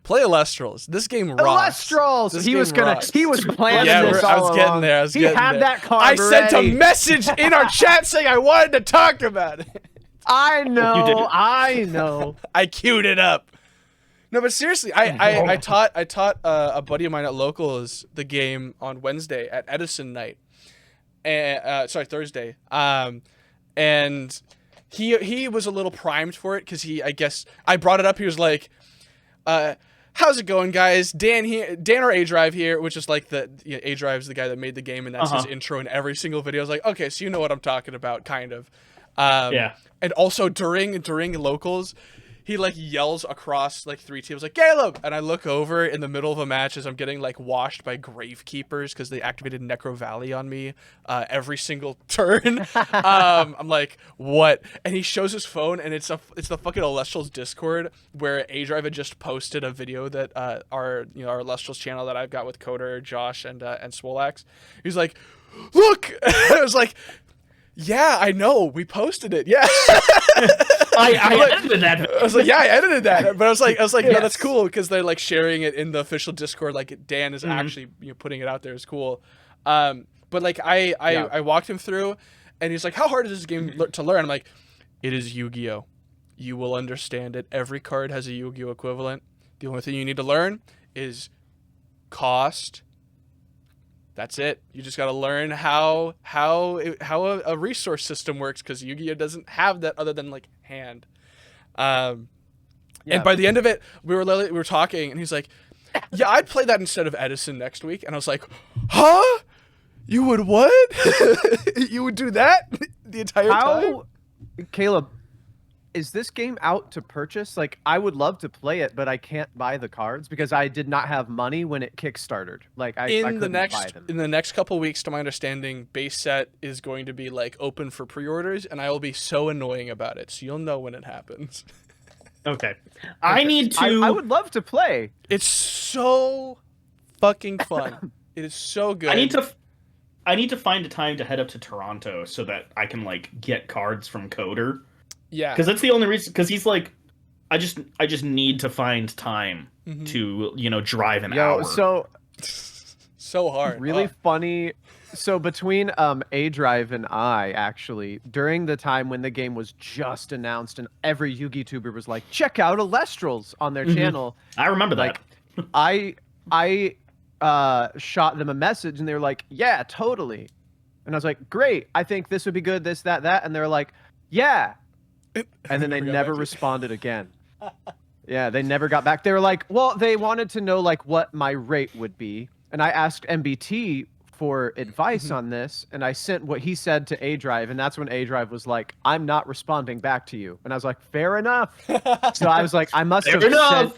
Play Elestrals. This game rocks. Elestrals. This he game was gonna. rocks. He was planning Yeah, this I all was getting along. there. He had that card I sent a ready. message in our chat saying I wanted to talk about it. I know. You did. I know. I queued it up. No, but seriously, I taught a buddy of mine at Locals the game on Wednesday at Edison night, and Thursday. And he was a little primed for it because I guess I brought it up. He was like, how's it going, guys? Dan or A Drive here, which is like A Drive's the guy that made the game, and that's his intro in every single video. I was like, okay, so you know what I'm talking about, kind of. Yeah. And also during Locals, he like yells across like 3 teams like Caleb, and I look over in the middle of a match as I'm getting like washed by Gravekeepers because they activated Necro Valley on me every single turn. I'm like, what? And he shows his phone, and it's the fucking Elestrals Discord where A Drive had just posted a video that our Elestrals channel that I've got with Coder, Josh, and Swolax. He's like, look. I was like, yeah, I know. We posted it. Yeah. I edited that. I was like, yeah, I edited that. But I was like, no, that's cool because they're like sharing it in the official Discord. Like Dan is actually putting it out there. Is cool. But like I walked him through, and he's like, how hard is this game to learn? I'm like, it is Yu-Gi-Oh. You will understand it. Every card has a Yu-Gi-Oh equivalent. The only thing you need to learn is cost. That's it. You just got to learn how a resource system works because Yu-Gi-Oh doesn't have that other than like hand. And by the end of it, we were talking, and he's like, "Yeah, I'd play that instead of Edison next week." And I was like, "Huh? You would what? You would do that the entire time?" Caleb, is this game out to purchase? Like, I would love to play it, but I can't buy the cards because I did not have money when it kickstarted. Like, I couldn't buy them. In the next couple weeks, to my understanding, base set is going to be like open for pre-orders, and I will be so annoying about it. So you'll know when it happens. Okay. I need to. I would love to play. It's so fucking fun. It is so good. I need to find a time to head up to Toronto so that I can like get cards from Coder. Yeah, because that's the only reason. Because he's like, I just need to find time to drive an hour. So hard. Really funny. So between A Drive and I, actually, during the time when the game was just announced, and every Yu-Gi tuber was like, check out Elestrals on their channel. I remember that. Like, I shot them a message, and they were like, yeah, totally. And I was like, great. I think this would be good. This, that, and they're like, yeah. And then they never responded again. Yeah, they never got back. They were like, well, they wanted to know like what my rate would be. And I asked MBT for advice on this, and I sent what he said to A Drive, and that's when A Drive was like, I'm not responding back to you. And I was like, fair enough. So I was like, I must have said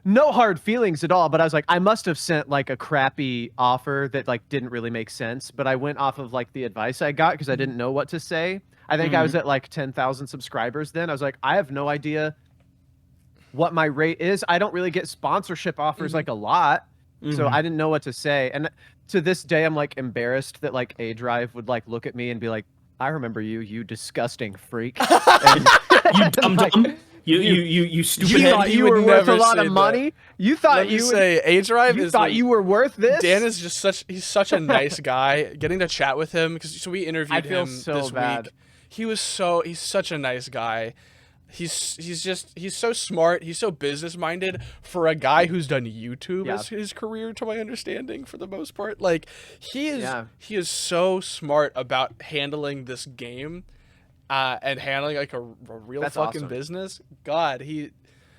no hard feelings at all, but I was like, I must have sent like a crappy offer that like didn't really make sense, but I went off of like the advice I got because I didn't know what to say. I think I was at like 10,000 subscribers then. I was like, I have no idea what my rate is. I don't really get sponsorship offers like a lot, so I didn't know what to say. And to this day, I'm like embarrassed that like A Drive would like look at me and be like, I remember you, you disgusting freak. And, You dum-dum. You stupid you head. thought He you would were worth a never lot say of money. You thought Let me you say, A Drive you is thought like, you were worth this. Dan is just he's such a nice guy. Getting to chat with him so we interviewed feel him so this bad. week. He's such a nice guy. He's so smart. He's so business minded for a guy who's done YouTube as his career, to my understanding, for the most part. Like he is so smart about handling this game, and handling like a real fucking awesome. business. God, his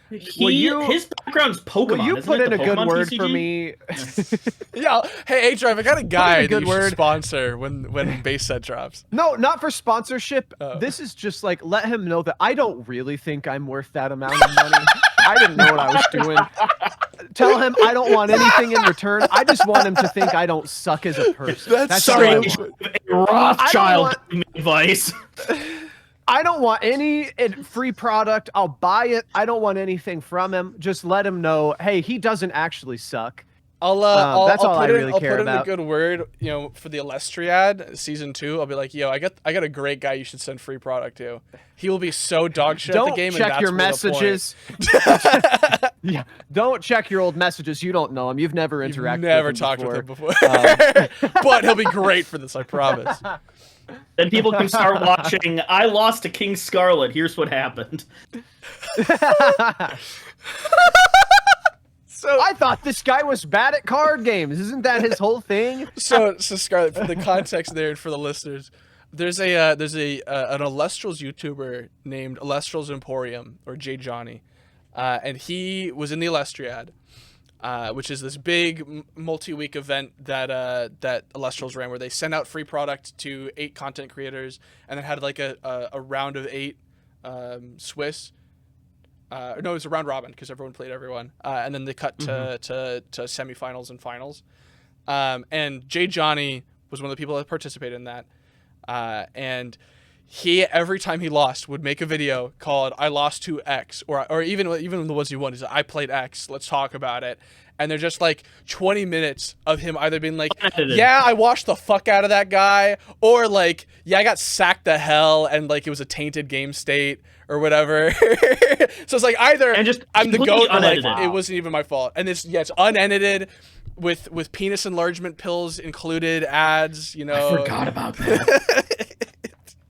background's Pokemon. Will you isn't put it in the a good Pokemon word TCG? for me? yeah. Hey, A Drive, I got a guy that good you should word. sponsor when base set drops. No, not for sponsorship. This is just like, let him know that I don't really think I'm worth that amount of money. I didn't know what I was doing. Tell him I don't want anything in return. I just want him to think I don't suck as a person. That's all Sorry, I so want. a Rothschild want- gave me advice. I don't want any free product. I'll buy it. I don't want anything from him. Just let him know, hey, he doesn't actually suck. That's all I really care I'll put in a about. good word, for the Illustriad season 2. I'll be like, yo, I got a great guy you should send free product to. He will be so dog shit at the Don't game. check and your that's more the messages. Yeah, don't check your old messages. You don't know him. You've never point. interacted. You've never with him talked before. with him before. But he'll be great for this, I promise. Then people can start watching. I lost to King Scarlet. Here's what happened. So I thought this guy was bad at card games. Isn't that his whole thing? So Scarlett, for the context there and for the listeners, there's an Illustrals YouTuber named Illustrals Emporium, or J Johnny, and he was in the Illustriad, which is this big multi-week event that Illustrals ran, where they sent out free product to 8 content creators, and then had like a round of 8 Swiss. No, it was a round robin because everyone played everyone, and then they cut to semifinals and finals. And Jay Johnny was one of the people that participated in that, and he, every time he lost, would make a video called "I lost to X," or even the ones he won, he's like, "I played X. Let's talk about it." And they're just like 20 minutes of him either being like, yeah, I washed the fuck out of that guy, or like, yeah, I got sacked to hell and like it was a tainted game state or whatever. So it's like either And just I'm the completely goat or like unedited. it wasn't even my fault. And it's unedited with penis enlargement pills included ads, I forgot about that.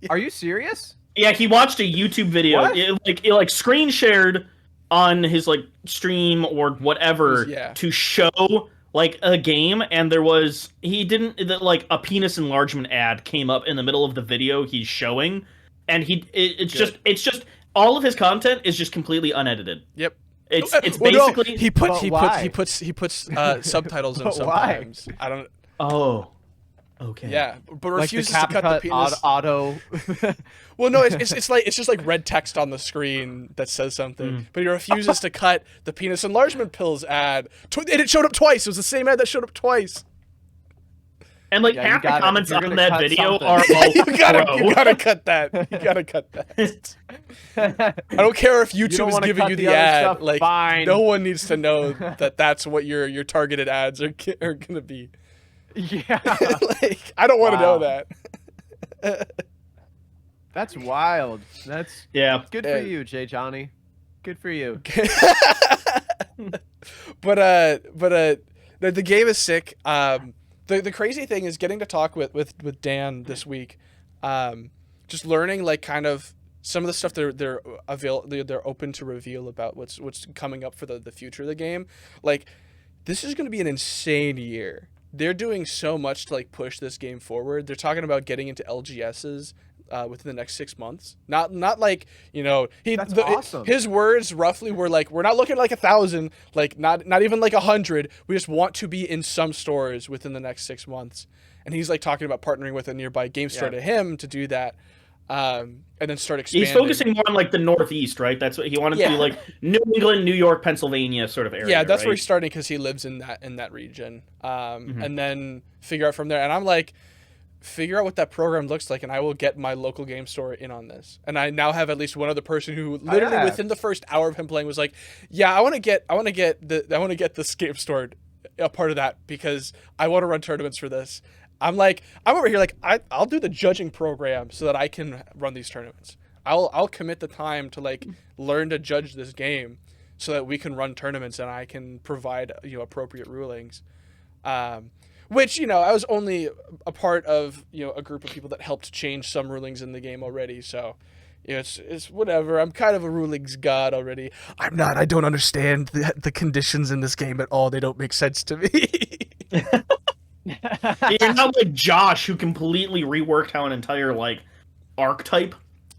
Are you serious? Yeah, he watched a YouTube video. What? It screen shared on his like stream or whatever to show like a game, and a penis enlargement ad came up in the middle of the video he's showing, and it's just all of his content is just completely unedited. Yep. It's Well, no, basically he puts subtitles in But why? sometimes. I don't. Oh, okay. Yeah, but Like the refuses to cut the penis. auto. Well, no, it's just like red text on the screen that says something, but he refuses to cut the penis enlargement pills ad. And it showed up twice. It was the same ad that showed up twice. And like Yeah, half the you gotta- comments you're on gonna that cut video something. are You gotta cut that. You gotta cut that. I don't care if YouTube don't is wanna giving cut you the the other ad. stuff, Like, fine. no one needs to know that that's what your targeted ads are gonna be. Yeah. Like, I don't want to know Wow. that. That's wild. That's good for Yeah. you, Jay Johnny. Good for you. But the game is sick. The crazy thing is getting to talk with Dan this week. Just learning like kind of some of the stuff they're open to reveal about what's coming up for the future of the game. Like, this is going to be an insane year. They're doing so much to like push this game forward. They're talking about getting into LGSs within the next 6 months. Not like, That's awesome. His words roughly were like, we're not looking at like 1,000, like not even like 100. We just want to be in some stores within the next 6 months. And he's like talking about partnering with a nearby game store to him to do that. and then start expanding. He's focusing more on like the Northeast, right? That's what he wanted to be like New England, New York, Pennsylvania sort of area. Yeah, that's right? where he's starting because he lives in that region. And then figure out from there. And I'm like, figure out what that program looks like, and I will get my local game store in on this. And I now have at least one other person who literally within the first hour of him playing was like, yeah, I want to get this game store a part of that because I want to run tournaments for this. I'm over here like I'll do the judging program so that I can run these tournaments. I'll commit the time to like learn to judge this game so that we can run tournaments and I can provide appropriate rulings. Which I was only a part of a group of people that helped change some rulings in the game already. So it's whatever. I'm kind of a rulings god already. I'm not. I don't understand the conditions in this game at all. They don't make sense to me. You're not like Josh, who completely reworked how an entire like archetype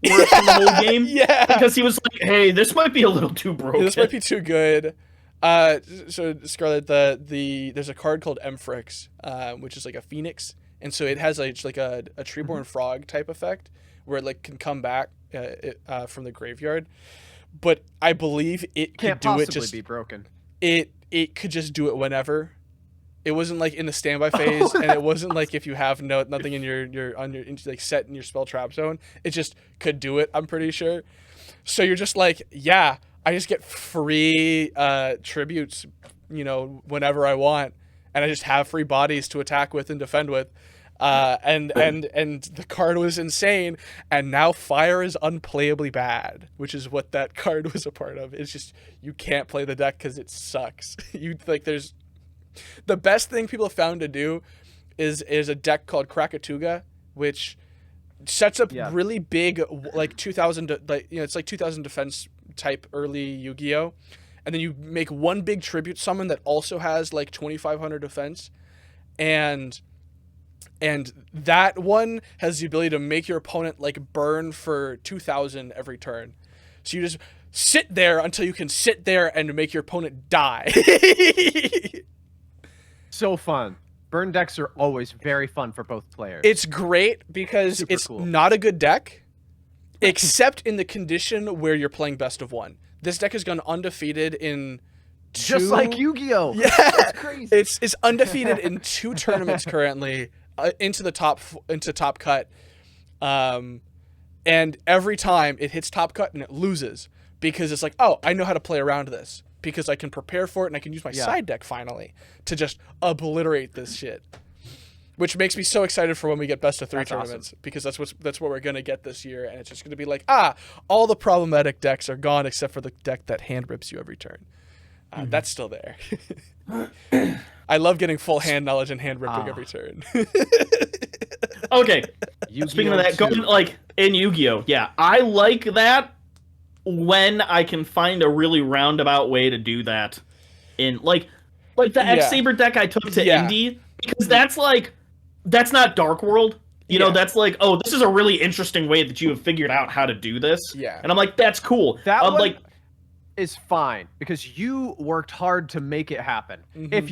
works in the whole game. Yeah, because he was like, "Hey, this might be a little too broken. This might be too good." So Scarlet, there's a card called Emfrix, which is like a phoenix, and so it has like a treeborn frog type effect where it like can come back from the graveyard. But I believe it can't could do possibly it just be broken. It could just do it whenever. It wasn't like in the standby phase, and it wasn't like if you have nothing in your like set in your spell trap zone. It just could do it. I'm pretty sure. So you're just like, yeah, I just get free tributes, whenever I want, and I just have free bodies to attack with and defend with. And the card was insane, and now fire is unplayably bad, which is what that card was a part of. It's just you can't play the deck because it sucks. There's the best thing people have found to do is a deck called Krakatuga, which sets up really big, like 2,000, it's like 2,000 defense type early Yugioh, and then you make one big tribute summon that also has like 2,500 defense, and that one has the ability to make your opponent like burn for 2,000 every turn. So you just sit there until you can sit there and make your opponent die. So fun. Burn decks are always very fun for both players. It's great because it's cool. Not a good deck, except in the condition where you're playing best of one. This deck has gone undefeated in just like Yu-Gi-Oh. Yeah, that's crazy. It's undefeated in 2 tournaments currently into top cut, and every time it hits top cut and it loses because it's like, oh, I know how to play around this. Because I can prepare for it and I can use my side deck finally to just obliterate this shit, which makes me so excited for when we get best of 3 tournaments. Awesome. Because that's what we're gonna get this year, and it's just gonna be like, all the problematic decks are gone except for the deck that hand rips you every turn. That's still there. I love getting full hand knowledge and hand ripping every turn. Okay, speaking of that, going like in Yu-Gi-Oh, I like that. When I can find a really roundabout way to do that in like the X-Saber deck I took to Indie, because that's not Dark World. You know, that's like, oh, this is a really interesting way that you have figured out how to do this. Yeah. And I'm like, that's cool. That one like is fine because you worked hard to make it happen. Mm-hmm. If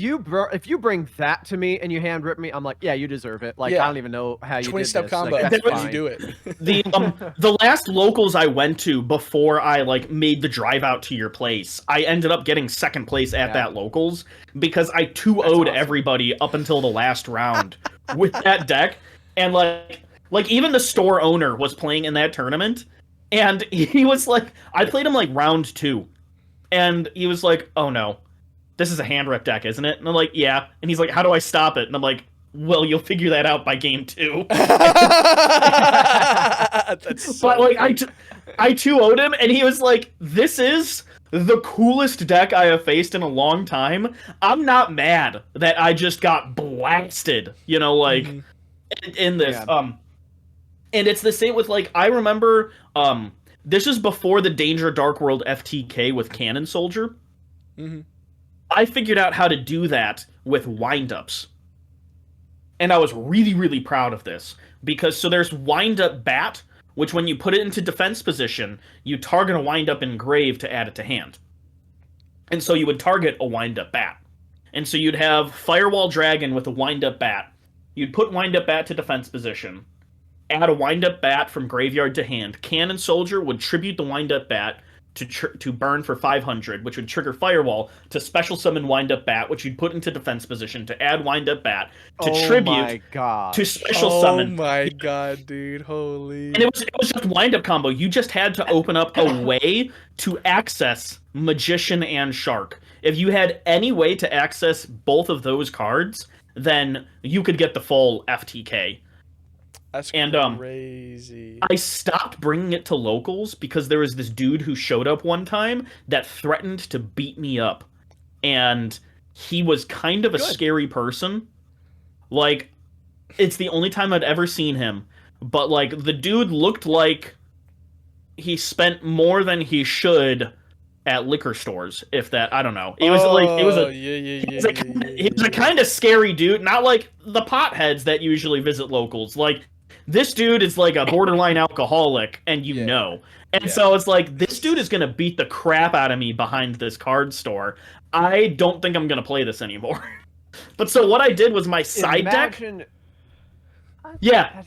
you bring that to me and you hand rip me, I'm like, yeah, you deserve it. Like I don't even know how you did this. 20-step combo. Like, That's why you do it. The last locals I went to before I like made the drive out to your place, I ended up getting second place at that locals because I 2-0'd everybody up until the last round with that deck. And like even the store owner was playing in that tournament, and he was like, I played him like round 2. And he was like, oh no, this is a hand rip deck, isn't it? And I'm like, yeah. And he's like, how do I stop it? And I'm like, well, you'll figure that out by game 2. That's so but like, I 2-0'd him, and he was like, this is the coolest deck I have faced in a long time. I'm not mad that I just got blasted, in this. Yeah. And it's the same with like, I remember, this is before the Danger Dark World FTK with Cannon Soldier. Mm-hmm. I figured out how to do that with wind-ups. And I was really, really proud of this. Because, so there's wind-up Bat, which when you put it into defense position, you target a wind-up engrave to add it to hand. And so you would target a wind-up Bat. And so you'd have Firewall Dragon with a wind-up Bat. You'd put wind-up Bat to defense position. add a wind-up bat from graveyard to hand. Cannon Soldier would tribute the wind-up bat to burn for 500, which would trigger Firewall to special summon wind-up bat, which you'd put into defense position to add wind-up bat to tribute to special summon. Oh my god, dude! Holy. And it was just wind-up combo. You just had to open up a way to access Magician and Shark. If you had any way to access both of those cards, then you could get the full FTK. That's crazy. I stopped bringing it to locals because there was this dude who showed up one time that threatened to beat me up. And he was kind of a scary person. Like, it's the only time I'd ever seen him. But, like, the dude looked like he spent more than he should at liquor stores, if that, I don't know. He was a kind of scary dude, not like the potheads that usually visit locals. Like, this dude is like a borderline alcoholic, and know. And so it's like, this dude is going to beat the crap out of me behind this card store. I don't think I'm going to play this anymore. But so what I did was my side deck... Yeah.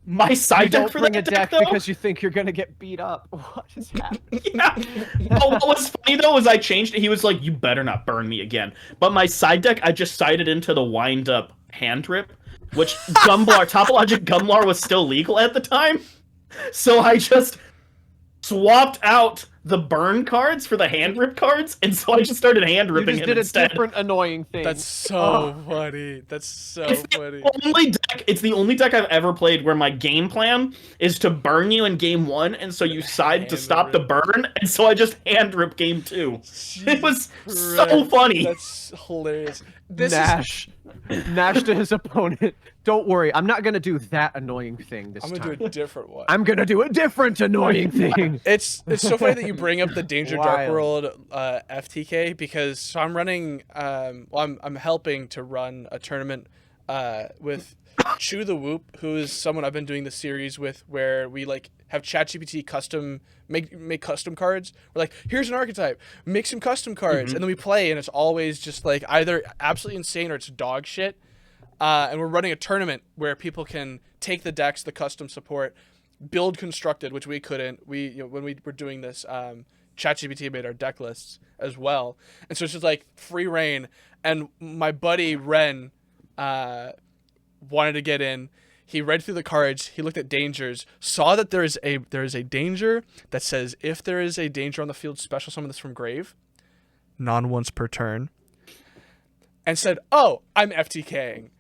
My side deck for bring that a deck though, because you think you're going to get beat up. What is happening? Oh, what was funny, though, was I changed it. He was like, you better not burn me again. But my side deck, I just sided into the wind-up hand rip, which Topologic Gumlar was still legal at the time. So I just swapped out the burn cards for the hand rip cards, and so I just started hand ripping him instead. A different annoying thing. That's so funny. That's so funny. It's the only deck I've ever played where my game plan is to burn you in game 1, and so you side to stop the burn, and so I just hand rip game 2. It was so funny. That's hilarious. Nash to his opponent. Don't worry, I'm not gonna do that annoying thing this time. I'm gonna do a different one. I'm gonna do a different annoying thing. It's so funny that you bring up the Danger Dark World FTK, because so I'm running I'm helping to run a tournament with Chew the Whoop, who is someone I've been doing the series with, where we like have ChatGPT make custom cards. We're like, here's an archetype, make some custom cards, and then we play, and it's always just like either absolutely insane or it's dog shit. And we're running a tournament where people can take the decks, the custom support, build constructed, which we couldn't. When we were doing this, ChatGPT made our deck lists as well, and so it's just like free reign. And my buddy Ren wanted to get in. He read through the cards. He looked at dangers, saw that there is a danger that says if there is a danger on the field, special summon this from grave, once per turn, and said, "Oh, I'm FTKing."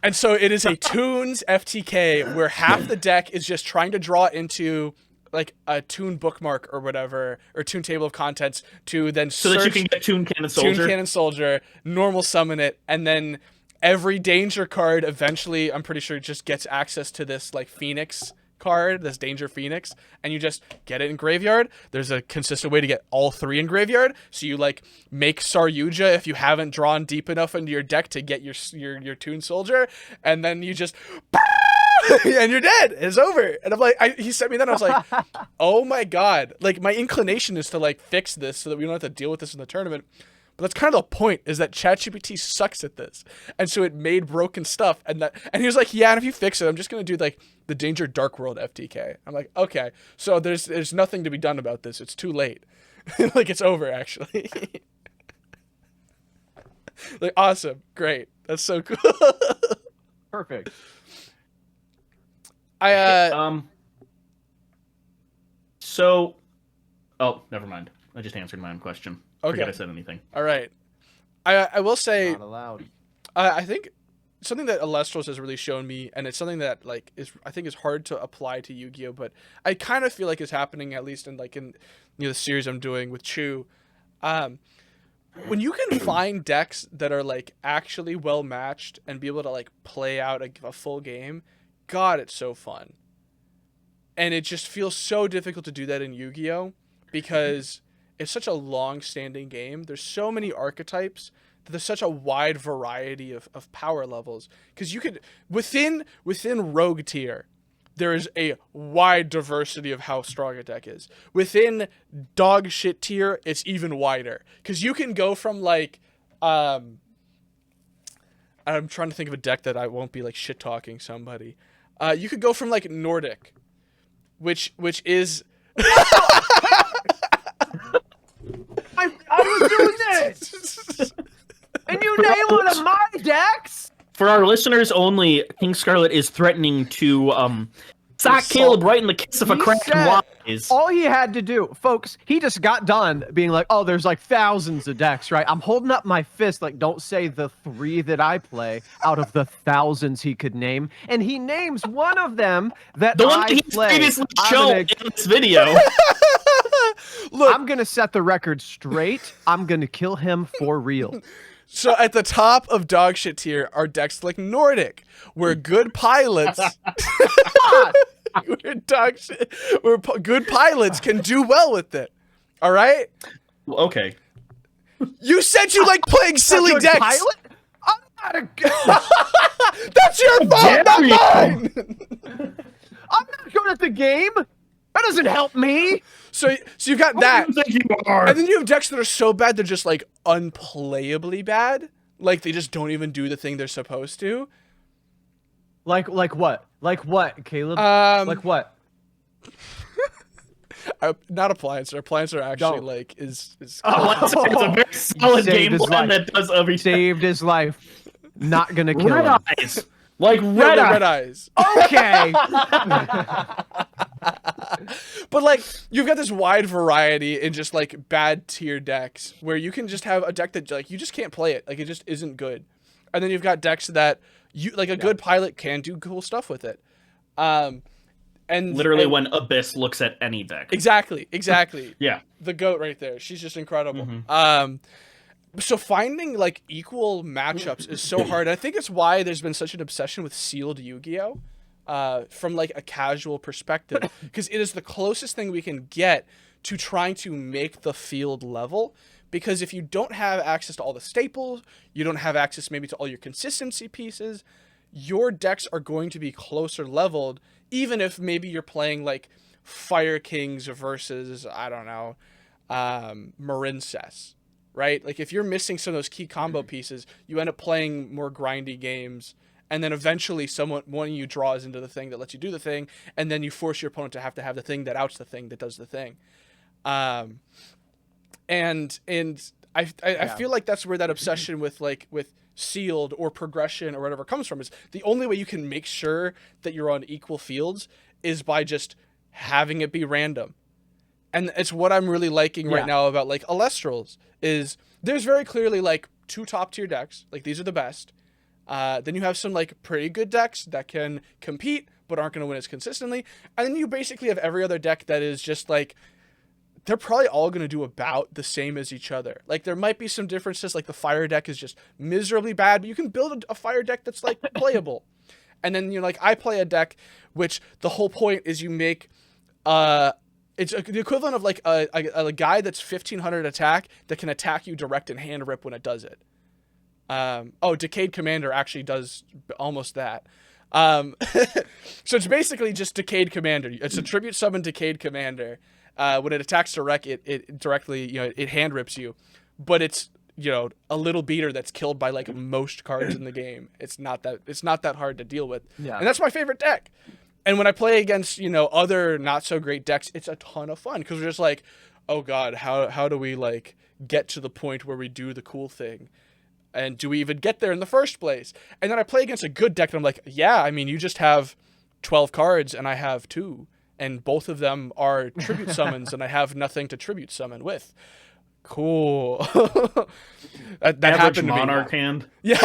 And so it is a Toons FTK where half the deck is just trying to draw into like a Toon bookmark or whatever, or Toon table of contents to then so that you can get Toon Cannon Soldier, normal summon it, and then every danger card eventually, I'm pretty sure, just gets access to this like Phoenix card, this Danger Phoenix, and you just get it in graveyard. There's a consistent way to get all 3 in graveyard, so you like make Yugioh if you haven't drawn deep enough into your deck to get your Toon Soldier, and then you just and you're dead. It's over. And I'm like, he sent me that, and I was like, oh my god, like my inclination is to like fix this so that we don't have to deal with this in the tournament. But that's kind of the point, is that ChatGPT sucks at this. And so it made broken stuff. And he was like, yeah, and if you fix it, I'm just going to do like the Danger Dark World FTK. I'm like, okay. So there's nothing to be done about this. It's too late. Like, it's over, actually. Like, awesome. Great. That's so cool. Perfect. So, oh, never mind. I just answered my own question. Okay. Forget I said anything. All right. I will say, Not allowed. I think something that Alestros has really shown me, and it's something that like I think is hard to apply to Yu-Gi-Oh, but I kind of feel like is happening, at least in the series I'm doing with Chew. When you can find decks that are like actually well matched and be able to like play out a full game, God, it's so fun. And it just feels so difficult to do that in Yu-Gi-Oh, because it's such a long-standing game. There's so many archetypes that there's such a wide variety of power levels. Because you could, within Rogue tier, there is a wide diversity of how strong a deck is. Within dog shit tier, it's even wider. Because you can go from like, I'm trying to think of a deck that I won't be like shit-talking somebody. You could go from like Nordic, which is. I was doing this, and you name one of my decks. For our listeners only, King Scarlet is threatening to sock Caleb right in the kiss of a cracked wise. All he had to do, folks, he just got done being like, oh, there's like thousands of decks, right? I'm holding up my fist like, don't say the 3 that I play out of the thousands he could name. And he names one of them that the one I that he's play. previously shown in this video. Look, I'm going to set the record straight. I'm going to kill him for real. So at the top of dog shit tier are decks like Nordic, where good pilots, we're dog shit, where good pilots can do well with it. All right. Okay. You said you like playing silly Good decks. pilot? I'm not a good. That's your fault, not mine. I'm not good at the game. That doesn't help me. So you've got that, Who do you think you are? and then you have decks that are so bad they're just like unplayably bad. Like they just don't even do the thing they're supposed to. Like what? Like what, Caleb? Like what? Not appliance. Appliance are actually Don't. like is. It's a very solid Saved game his plan life. that does everything. Saved his life. Not gonna kill Red him. eyes. Like Yeah, red red eyes. eyes. Okay. But like you've got this wide variety in just like bad tier decks where you can just have a deck that like you just can't play it. Like it just isn't good. And then you've got decks that you like a good pilot can do cool stuff with it. And Literally when Abyss looks at any deck. Exactly. Yeah. The goat right there. She's just incredible. Mm-hmm. So finding like equal matchups is so hard. I think it's why there's been such an obsession with sealed Yu-Gi-Oh! From like a casual perspective, because it is the closest thing we can get to trying to make the field level. Because if you don't have access to all the staples, you don't have access maybe to all your consistency pieces, your decks are going to be closer leveled, even if maybe you're playing like Fire Kings versus, I don't know, Marincess, right? Like if you're missing some of those key combo pieces, you end up playing more grindy games. And then eventually one of you draws into the thing that lets you do the thing, and then you force your opponent to have the thing that outs the thing that does the thing. And I feel like that's where that obsession with sealed or progression or whatever comes from. Is the only way you can make sure that you're on equal fields is by just having it be random. And it's what I'm really liking right now about like Alestrals is there's very clearly like 2 top tier decks. Like these are the best. Then you have some like pretty good decks that can compete but aren't going to win as consistently. And then you basically have every other deck that is just like, they're probably all going to do about the same as each other. Like there might be some differences, like the fire deck is just miserably bad, but you can build a fire deck that's like playable. And then you're like, I play a deck which the whole point is you make, it's the equivalent of like a guy that's 1500 attack that can attack you direct and hand rip when it does it. Decayed Commander actually does almost that. So it's basically just Decayed Commander. It's a tribute summon Decayed Commander. When it attacks direct, it directly, it hand rips you. But it's, a little beater that's killed by like most cards in the game. It's not that hard to deal with. Yeah. And that's my favorite deck. And when I play against, other not so great decks, it's a ton of fun because we're just like, oh god, how do we like get to the point where we do the cool thing? And do we even get there in the first place? And then I play against a good deck, and I'm like, yeah, I mean, you just have 12 cards, and I have 2. And both of them are tribute summons, and I have nothing to tribute summon with. Cool. that happened to me. Monarch hand. Yeah,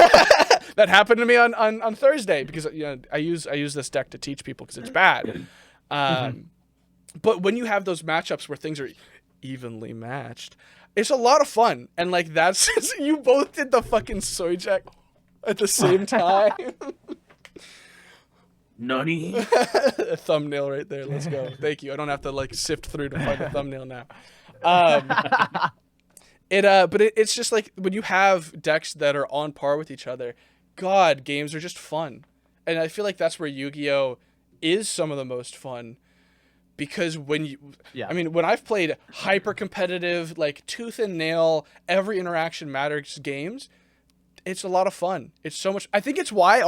that happened to me on Thursday, because I use this deck to teach people because it's bad. But when you have those matchups where things are evenly matched, it's a lot of fun. And like that's you both did the fucking soy jack at the same time. Nutty. A thumbnail right there. Let's go. Thank you. I don't have to like sift through to find a thumbnail now. It's just like when you have decks that are on par with each other, God, games are just fun. And I feel like that's where Yu-Gi-Oh is some of the most fun. Because when I've played hyper competitive, like tooth and nail, every interaction matters games, it's a lot of fun. It's so much. I think it's why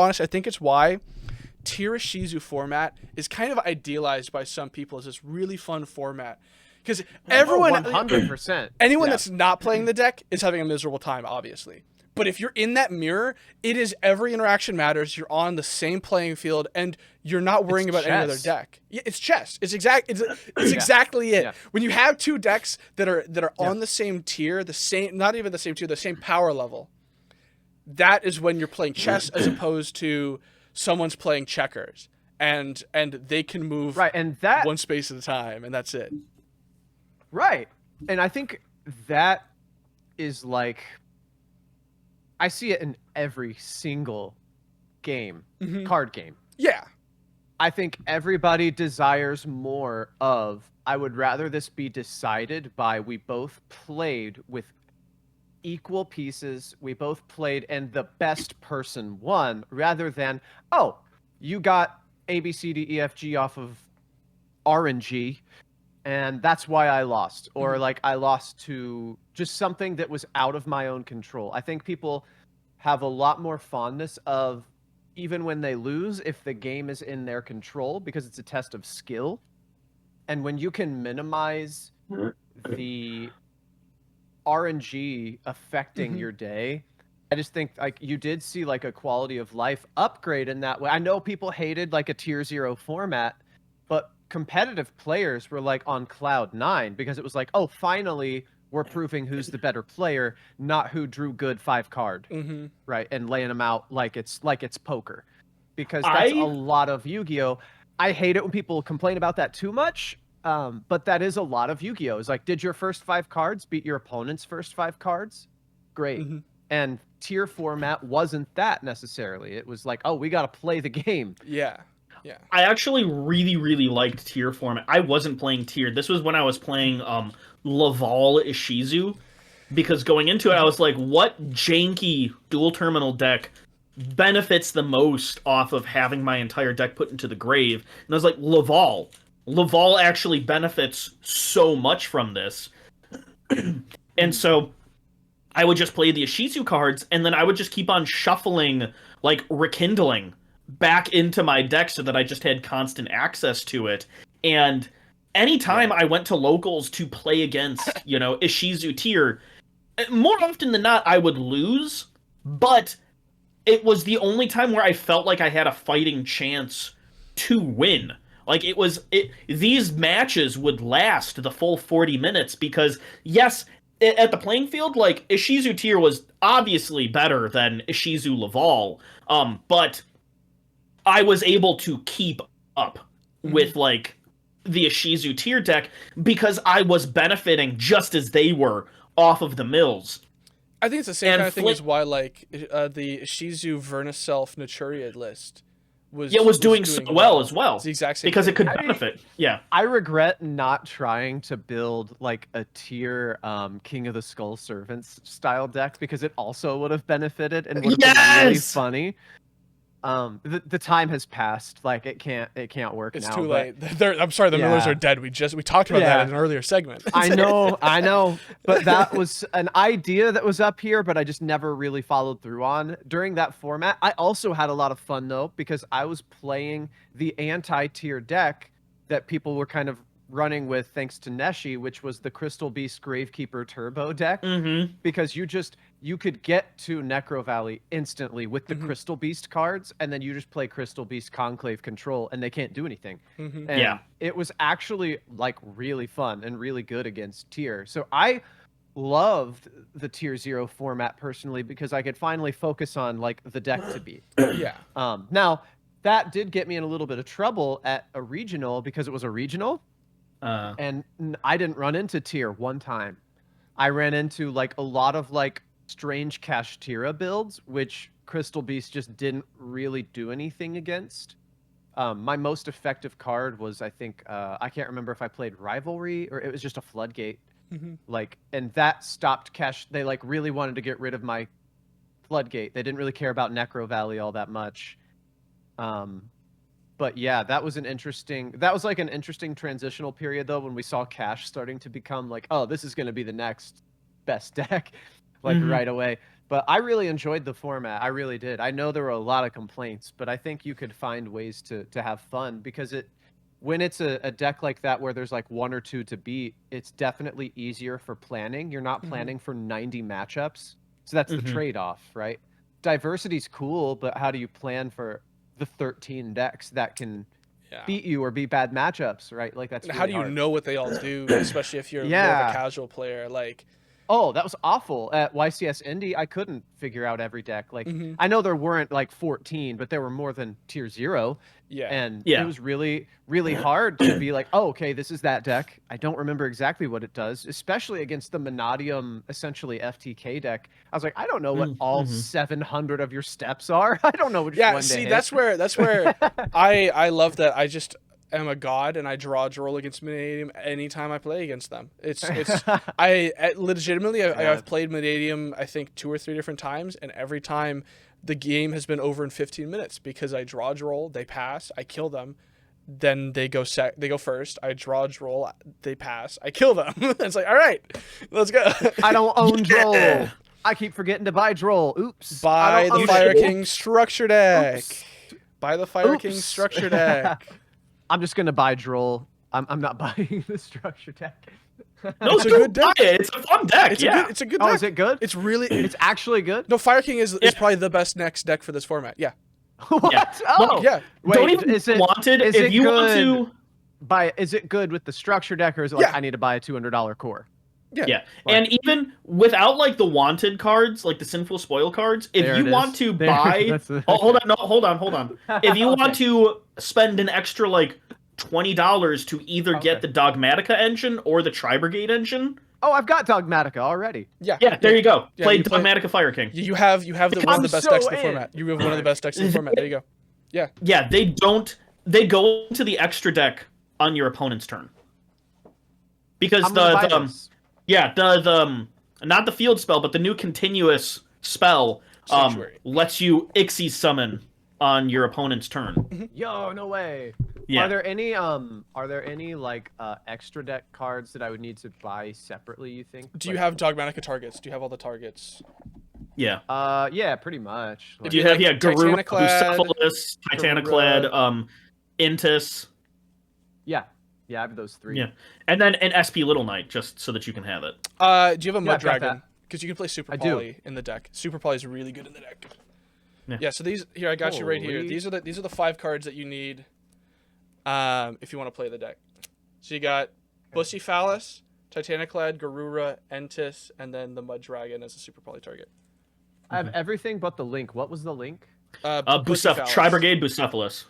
tier Ishizu format is kind of idealized by some people as this really fun format. Because everyone, 100%. anyone that's not playing the deck is having a miserable time, obviously. But if you're in that mirror, it is every interaction matters. You're on the same playing field, and you're not worrying about any other deck. Yeah, it's chess. It's exactly it. Yeah. When you have two decks that are on the same tier, the same, not even the same tier, the same power level, that is when you're playing chess as opposed to someone's playing checkers, and they can move and that one space at a time, and that's it. Right. And I think that is like, I see it in every single game, card game. Yeah. I think everybody desires more of, I would rather this be decided by we both played with equal pieces, we both played and the best person won, rather than, oh, you got A, B, C, D, E, F, G off of RNG, and that's why I lost. Or like I lost to just something that was out of my own control. I think people have a lot more fondness of, even when they lose, if the game is in their control, because it's a test of skill. And when you can minimize the RNG affecting your day, I just think like you did see like a quality of life upgrade in that way. I know people hated like a tier 0 format, but competitive players were like on cloud 9 because it was like, oh, finally we're proving who's the better player, not who drew good 5 card, right? And laying them out like it's poker, because that's a lot of Yu-Gi-Oh. I hate it when people complain about that too much, but that is a lot of Yu-Gi-Oh. It's like, did your first 5 cards beat your opponent's first 5 cards? Great. And tier format wasn't that necessarily. It was like, oh, we got to play the game. Yeah. Yeah. I actually really, really liked tier format. I wasn't playing tier. This was when I was playing Laval Ishizu, because going into it, I was like, what janky dual terminal deck benefits the most off of having my entire deck put into the grave? And I was like, Laval. Laval actually benefits so much from this. And so I would just play the Ishizu cards, and then I would just keep on shuffling, like, Rekindling back into my deck so that I just had constant access to it. And anytime I went to locals to play against, Ishizu tier, more often than not, I would lose, but it was the only time where I felt like I had a fighting chance to win. Like, these matches would last the full 40 minutes because, yes, at the playing field, like, Ishizu tier was obviously better than Ishizu Laval, but I was able to keep up with, like, the Ishizu tier deck because I was benefiting just as they were off of the mills. I think it's the same kind of thing as why, like, the Ishizu Verniself Naturia list was doing so well as well. It's the exact same because thing. it could benefit. I regret not trying to build like a tier King of the Skull Servants style deck, because it also would have benefited and would have been really funny. The time has passed. Like it can't work now. It's too late. I'm sorry, the Millers are dead. We talked about that in an earlier segment. I know. But that was an idea that was up here, but I just never really followed through on during that format. I also had a lot of fun though, because I was playing the anti-tier deck that people were kind of running with thanks to Neshi, which was the Crystal Beast Gravekeeper Turbo deck, because you could get to Necro Valley instantly with the Crystal Beast cards, and then you just play Crystal Beast Conclave Control, and they can't do anything. And it was actually like really fun and really good against tier. So I loved the tier 0 format personally, because I could finally focus on like the deck to beat. Now that did get me in a little bit of trouble at a regional, because it was a regional. And I didn't run into tier one time. I ran into like a lot of like strange Kashtira builds, which Crystal Beast just didn't really do anything against. My most effective card was, I think, I can't remember if I played Rivalry or it was just a Floodgate. Like, and that stopped Cash. They like really wanted to get rid of my Floodgate. They didn't really care about Necro Valley all that much. But yeah, that was like an interesting transitional period though, when we saw Cash starting to become like, oh, this is going to be the next best deck, like right away. But I really enjoyed the format. I really did. I know there were a lot of complaints, but I think you could find ways to have fun because when it's a deck like that where there's like 1 or 2 to beat, it's definitely easier for planning. You're not planning for 90 matchups. So that's the trade-off, right? Diversity's cool, but how do you plan for the 13 decks that can beat you or be bad matchups, right? Like that's really how do you hard. know what they all do, especially if you're more of a casual player? Like, oh, that was awful at YCS Indy. I couldn't figure out every deck. Like, I know there weren't like 14, but there were more than tier 0. Yeah. And it was really, really hard to be like, oh, okay, this is that deck. I don't remember exactly what it does, especially against the Monadium, essentially FTK deck. I was like, I don't know what all 700 of your steps are. I don't know which one to hit. that's where I love that. I just am a god and I draw against Monadium anytime I play against them. It's legitimately I've played Monadium I think 2 or 3 different times, and every time the game has been over in 15 minutes because I draw, they pass, I kill them, then they go first, I draw, they pass, I kill them. It's like, all right, let's go. I don't own Droll. I keep forgetting to buy Droll. Oops. Buy the Fire King structure deck. Buy the Fire King structure deck. I'm just gonna buy Droll. I'm not buying the structure deck. No, it's a good deck. It's a fun deck. It's a good deck. Oh, is it good? It's really. It's actually good. No, Fire King is probably the best next deck for this format. Yeah. What? Yeah. Oh, yeah. Wait, don't even wanted. If you want to buy, is it good with the structure deck, or is it like I need to buy a $200 core? Yeah. And even without like the wanted cards, like the sinful spoil cards, if you want to buy, hold on. If you want to spend an extra like $20 to either get the Dogmatica engine or the Tri-Brigade engine. Oh, I've got Dogmatica already. Yeah, there you go. Play Dogmatica Fire King. You have one of the best decks in the format. You have one of the best decks in the format. There you go. Yeah. Yeah, they go into the extra deck on your opponent's turn. Because the not the field spell, but the new continuous spell lets you Ixie summon on your opponent's turn. Yo, no way. Yeah. Are there any like extra deck cards that I would need to buy separately, you think? Do you have Dogmatica targets? Do you have all the targets? Yeah. Yeah, pretty much. Do you have Garura, Bucephalus, Titaniclad, Intis? Yeah, I have those 3. Yeah, and then an SP Little Knight, just so that you can have it. Do you have a Mud Dragon? Because you can play Super Poly in the deck. Super Poly is really good in the deck. Yeah. So these here, I got you right here. These are the 5 cards that you need. If you want to play the deck. So you got Bucephalus, Titaniclad, Garura, Entis, and then the Mud Dragon as a Super Poly target. I have everything but the link. What was the link? Tri-Brigade Bucephalus.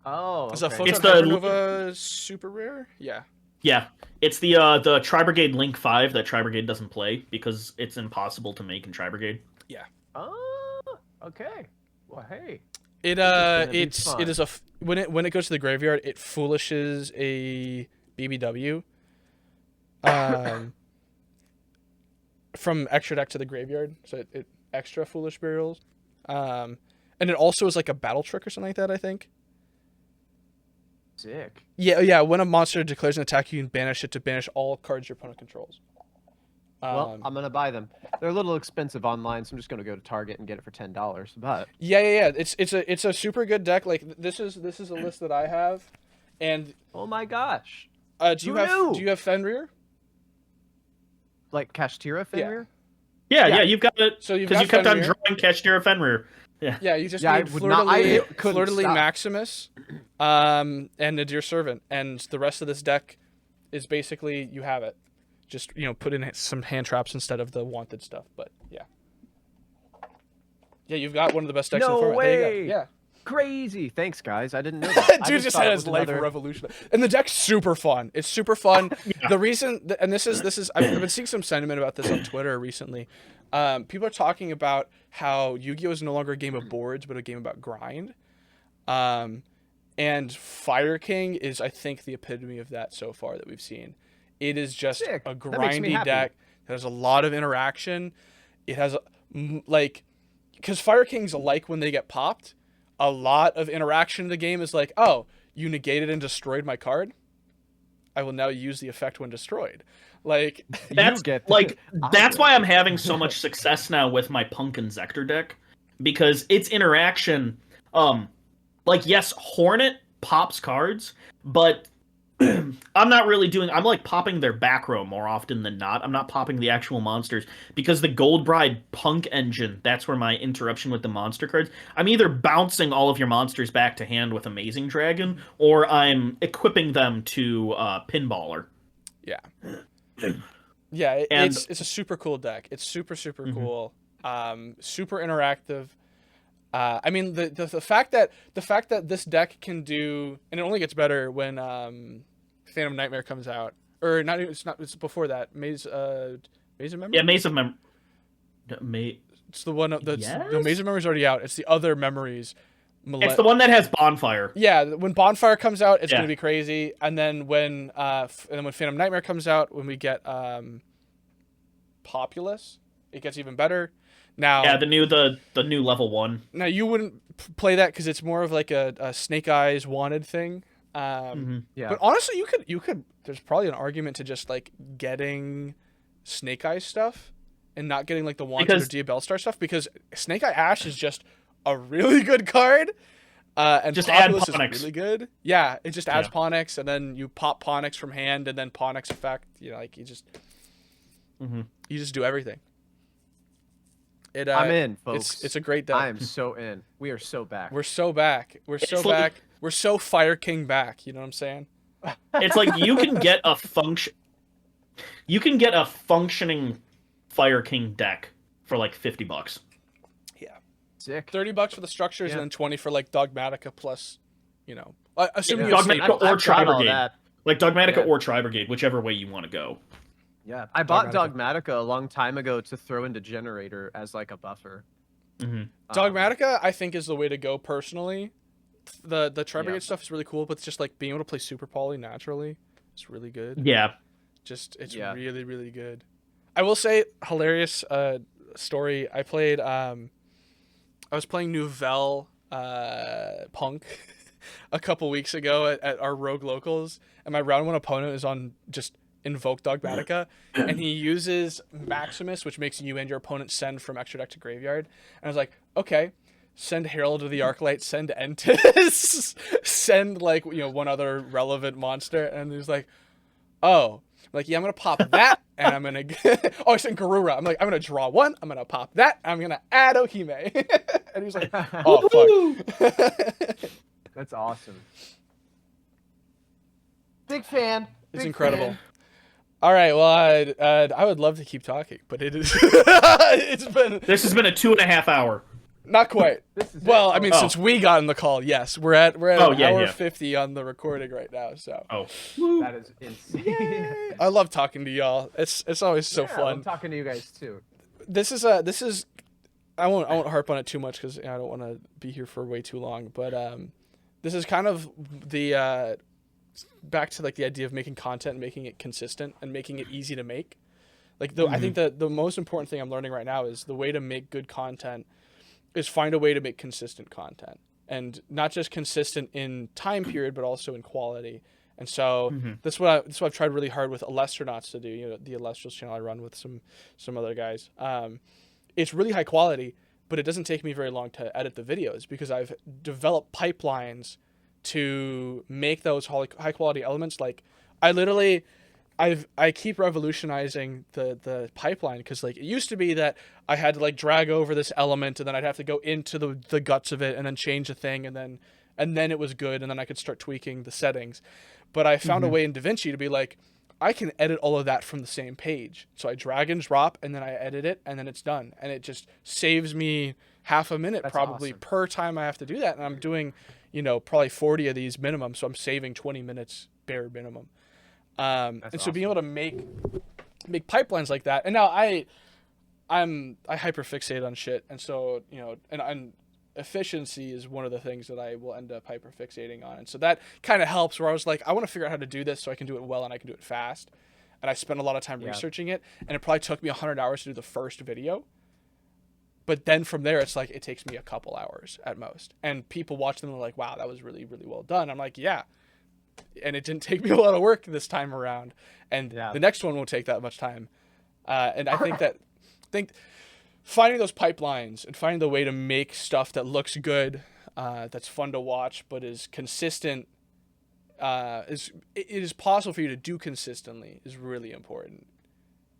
Oh, okay. Is that Photon Hypernova super rare? Yeah. Yeah, it's the Tri-Brigade Link 5 that Tri-Brigade doesn't play because it's impossible to make in Tri-Brigade. Yeah. Oh, okay. Well, hey. It is when it goes to the graveyard, it foolishes a BBW from extra deck to the graveyard, so it extra foolish burials, and it also is like a battle trick or something like that, I think. Sick. Yeah. When a monster declares an attack, you can banish it to banish all cards your opponent controls. Well, I'm gonna buy them. They're a little expensive online, so I'm just gonna go to Target and get it for $10. But yeah. It's a super good deck. Like this is a list that I have, and oh my gosh, do you have Fenrir? Like Kashtira Fenrir? Yeah, you've got it. So because you kept on drawing Kashtira Fenrir. Yeah, you just need Fleur-de-Lis Maximus, and Nadir Servant, and the rest of this deck is basically you have it. Just put in some hand traps instead of the wanted stuff. But yeah, you've got one of the best decks in the format. Way. There you go. Yeah, crazy. Thanks, guys. I didn't know that. Dude just had his life revolution, and the deck's super fun. It's super fun. The reason, and this is, I've been seeing some sentiment about this on Twitter recently. People are talking about how Yu-Gi-Oh is no longer a game of boards, but a game about grind. And Fire King is, I think, the epitome of that so far that we've seen. It is just a grindy deck that has a lot of interaction. It has because Fire Kings, like when they get popped, a lot of interaction in the game is like, oh, you negated and destroyed my card. I will now use the effect when destroyed. Like That's that's why I'm having so much success now with my Punk and Zector deck, because its interaction, like yes, Hornet pops cards, but I'm not really doing. I'm like popping their back row more often than not. I'm not popping the actual monsters because the Gold Bride Punk engine. That's where my interruption with the monster cards. I'm either bouncing all of your monsters back to hand with Amazing Dragon, or I'm equipping them to Pinballer. Yeah. Yeah, And- it's a super cool deck. It's super cool. Super interactive. I mean the fact that this deck can do, and it only gets better when Phantom Nightmare comes out, or not. It's before that. Maze of Memory. Yeah, Maze of It's the one that's Yes? no, Maze of Memory's already out. It's the other memories. It's the one that has Bonfire. Yeah, when Bonfire comes out, it's Yeah. gonna be crazy. And then when Phantom Nightmare comes out, when we get Populous, it gets even better. Now, Yeah, the new level 1. now you wouldn't play that because it's more of like a Snake Eyes wanted thing. Yeah. But honestly, you could. There's probably an argument to just like getting Snake Eyes stuff and not getting like the wanted or Diabell Star stuff, because Snake Eye Ash is just a really good card. And Just add Populous is Ponyx. really good. Yeah, it just adds Yeah. Ponyx, and then you pop Ponyx from hand, and then Ponyx effect. You know, like you just do everything. I'm in, folks. It's a great deck. I am so in. We are so back. We're so back. We're so It's like- back. We're so Fire King back. You know what I'm saying? It's like you can get a functioning Fire King deck for like $50. Yeah. Sick. $30 for the structures, Yeah. and then 20 for like Dogmatica plus, you know, assuming Yeah. you have Dogmatica staples. or I've tried all Tri-Brigade. that. Like Dogmatica Yeah. or Tri-Brigade, whichever way you want to go. Yeah, I bought Dogmatica. Dogmatica a long time ago to throw into Generator as like a buffer. Dogmatica, I think, is the way to go personally. The Tri-Brigade Yeah. stuff is really cool, but it's just like being able to play Super Poly naturally. It's really good. Yeah. It's Yeah. really, really good. I will say, hilarious story. I was playing Nouvelle Punk a couple weeks ago at our Rogue Locals, and my round 1 opponent is on just Invoke Dogmatica, and he uses Maximus, which makes you and your opponent send from extra deck to graveyard. And I was like, okay, send Herald of the Arclight, send Entis, send like, you know, one other relevant monster. And he's like, oh, like, yeah, I'm gonna pop that, and I'm gonna oh, I sent Garura. I'm like, I'm gonna draw 1, I'm gonna pop that, I'm gonna add Ohime. And he's like, oh fuck. That's awesome. Big fan. It's Big incredible. fan. All right, well, I would love to keep talking, but it is it's been This has been a 2.5 hour. not quite. This is Well, it. I mean, Oh. since we got in the call, yes, we're at Oh, an yeah, hour yeah. 50 on the recording right now. So Oh. That is insane. I love talking to y'all. It's always so Yeah, fun. I'm talking to you guys too. This is I won't harp on it too much because I don't want to be here for way too long. But this is kind of the back to like the idea of making content and making it consistent and making it easy to make. Like I think the most important thing I'm learning right now is the way to make good content is find a way to make consistent content, and not just consistent in time period, but also in quality. And so that's what I've tried really hard with Alestronauts to do. You know, the Alestrals channel I run with some other guys. It's really high quality, but it doesn't take me very long to edit the videos because I've developed pipelines to make those high quality elements. Like I keep revolutionizing the pipeline, because like it used to be that I had to like drag over this element and then I'd have to go into the guts of it and then change a thing and then it was good and then I could start tweaking the settings. But I found a way in DaVinci to be like, I can edit all of that from the same page. So I drag and drop and then I edit it and then it's done. And it just saves me half a minute probably awesome. per time I have to do that. And I'm doing, you know, probably 40 of these minimum. So I'm saving 20 minutes bare minimum. And so being able to make pipelines like that. And now I hyperfixate on shit. And so, you know, and efficiency is one of the things that I will end up hyperfixating on. And so that kind of helps, where I was like, I want to figure out how to do this so I can do it well and I can do it fast. And I spent a lot of time researching it, and it probably took me 100 hours to do the first video. But then from there, it's like, it takes me a couple hours at most. And people watch them and they're like, wow, that was really, really well done. I'm like, yeah, and it didn't take me a lot of work this time around. And Yeah. the next one won't take that much time. And I think finding those pipelines and finding the way to make stuff that looks good, that's fun to watch, but is consistent, it is possible for you to do consistently is really important,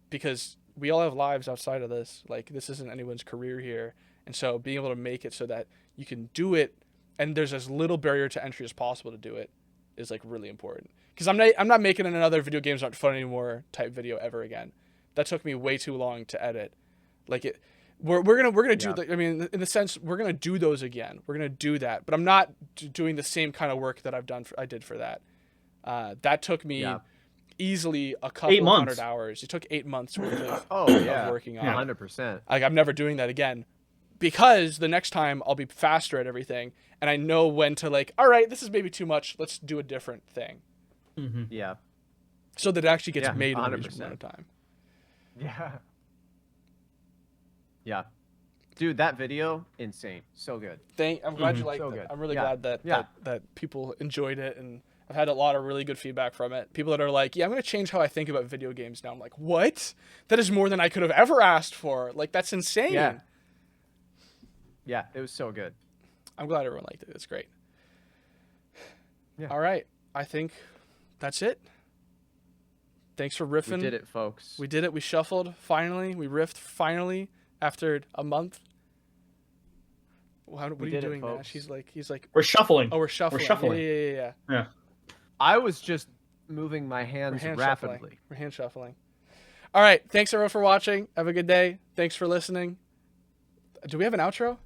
because we all have lives outside of this. Like, this isn't anyone's career here. And so being able to make it so that you can do it and there's as little barrier to entry as possible to do it is like really important. Because I'm not making another video games aren't fun anymore type video ever again. That took me way too long to edit. Like, we're gonna do I mean, in the sense, we're gonna do those again. We're gonna do that, but I'm not doing the same kind of work that I did for that. That took me easily a couple 8 months. 100 hours. It took 8 months worth of, of working on. 100%. Like, I'm never doing that again, because the next time I'll be faster at everything, and I know when to, like, all right, this is maybe too much. Let's do a different thing. Mm-hmm. Yeah. So that it actually gets made in a 100%. reasonable amount of time. Yeah. Yeah. Dude, that video, insane. So good. I'm glad you liked So it. good. I'm really Yeah. glad that people enjoyed it, and I've had a lot of really good feedback from it. People that are like, yeah, I'm going to change how I think about video games now. I'm like, what? That is more than I could have ever asked for. Like, that's insane. Yeah. Yeah, it was so good. I'm glad everyone liked it. It's great. Yeah. All right. I think that's it. Thanks for riffing. We did it, folks. We did it. We shuffled finally. We riffed finally after a month. What are you doing, Nash? He's like. We're shuffling. Oh, we're shuffling. We're shuffling. Yeah. I was just moving my hands rapidly. Shuffling. We're hand shuffling. All right. Thanks everyone for watching. Have a good day. Thanks for listening. Do we have an outro?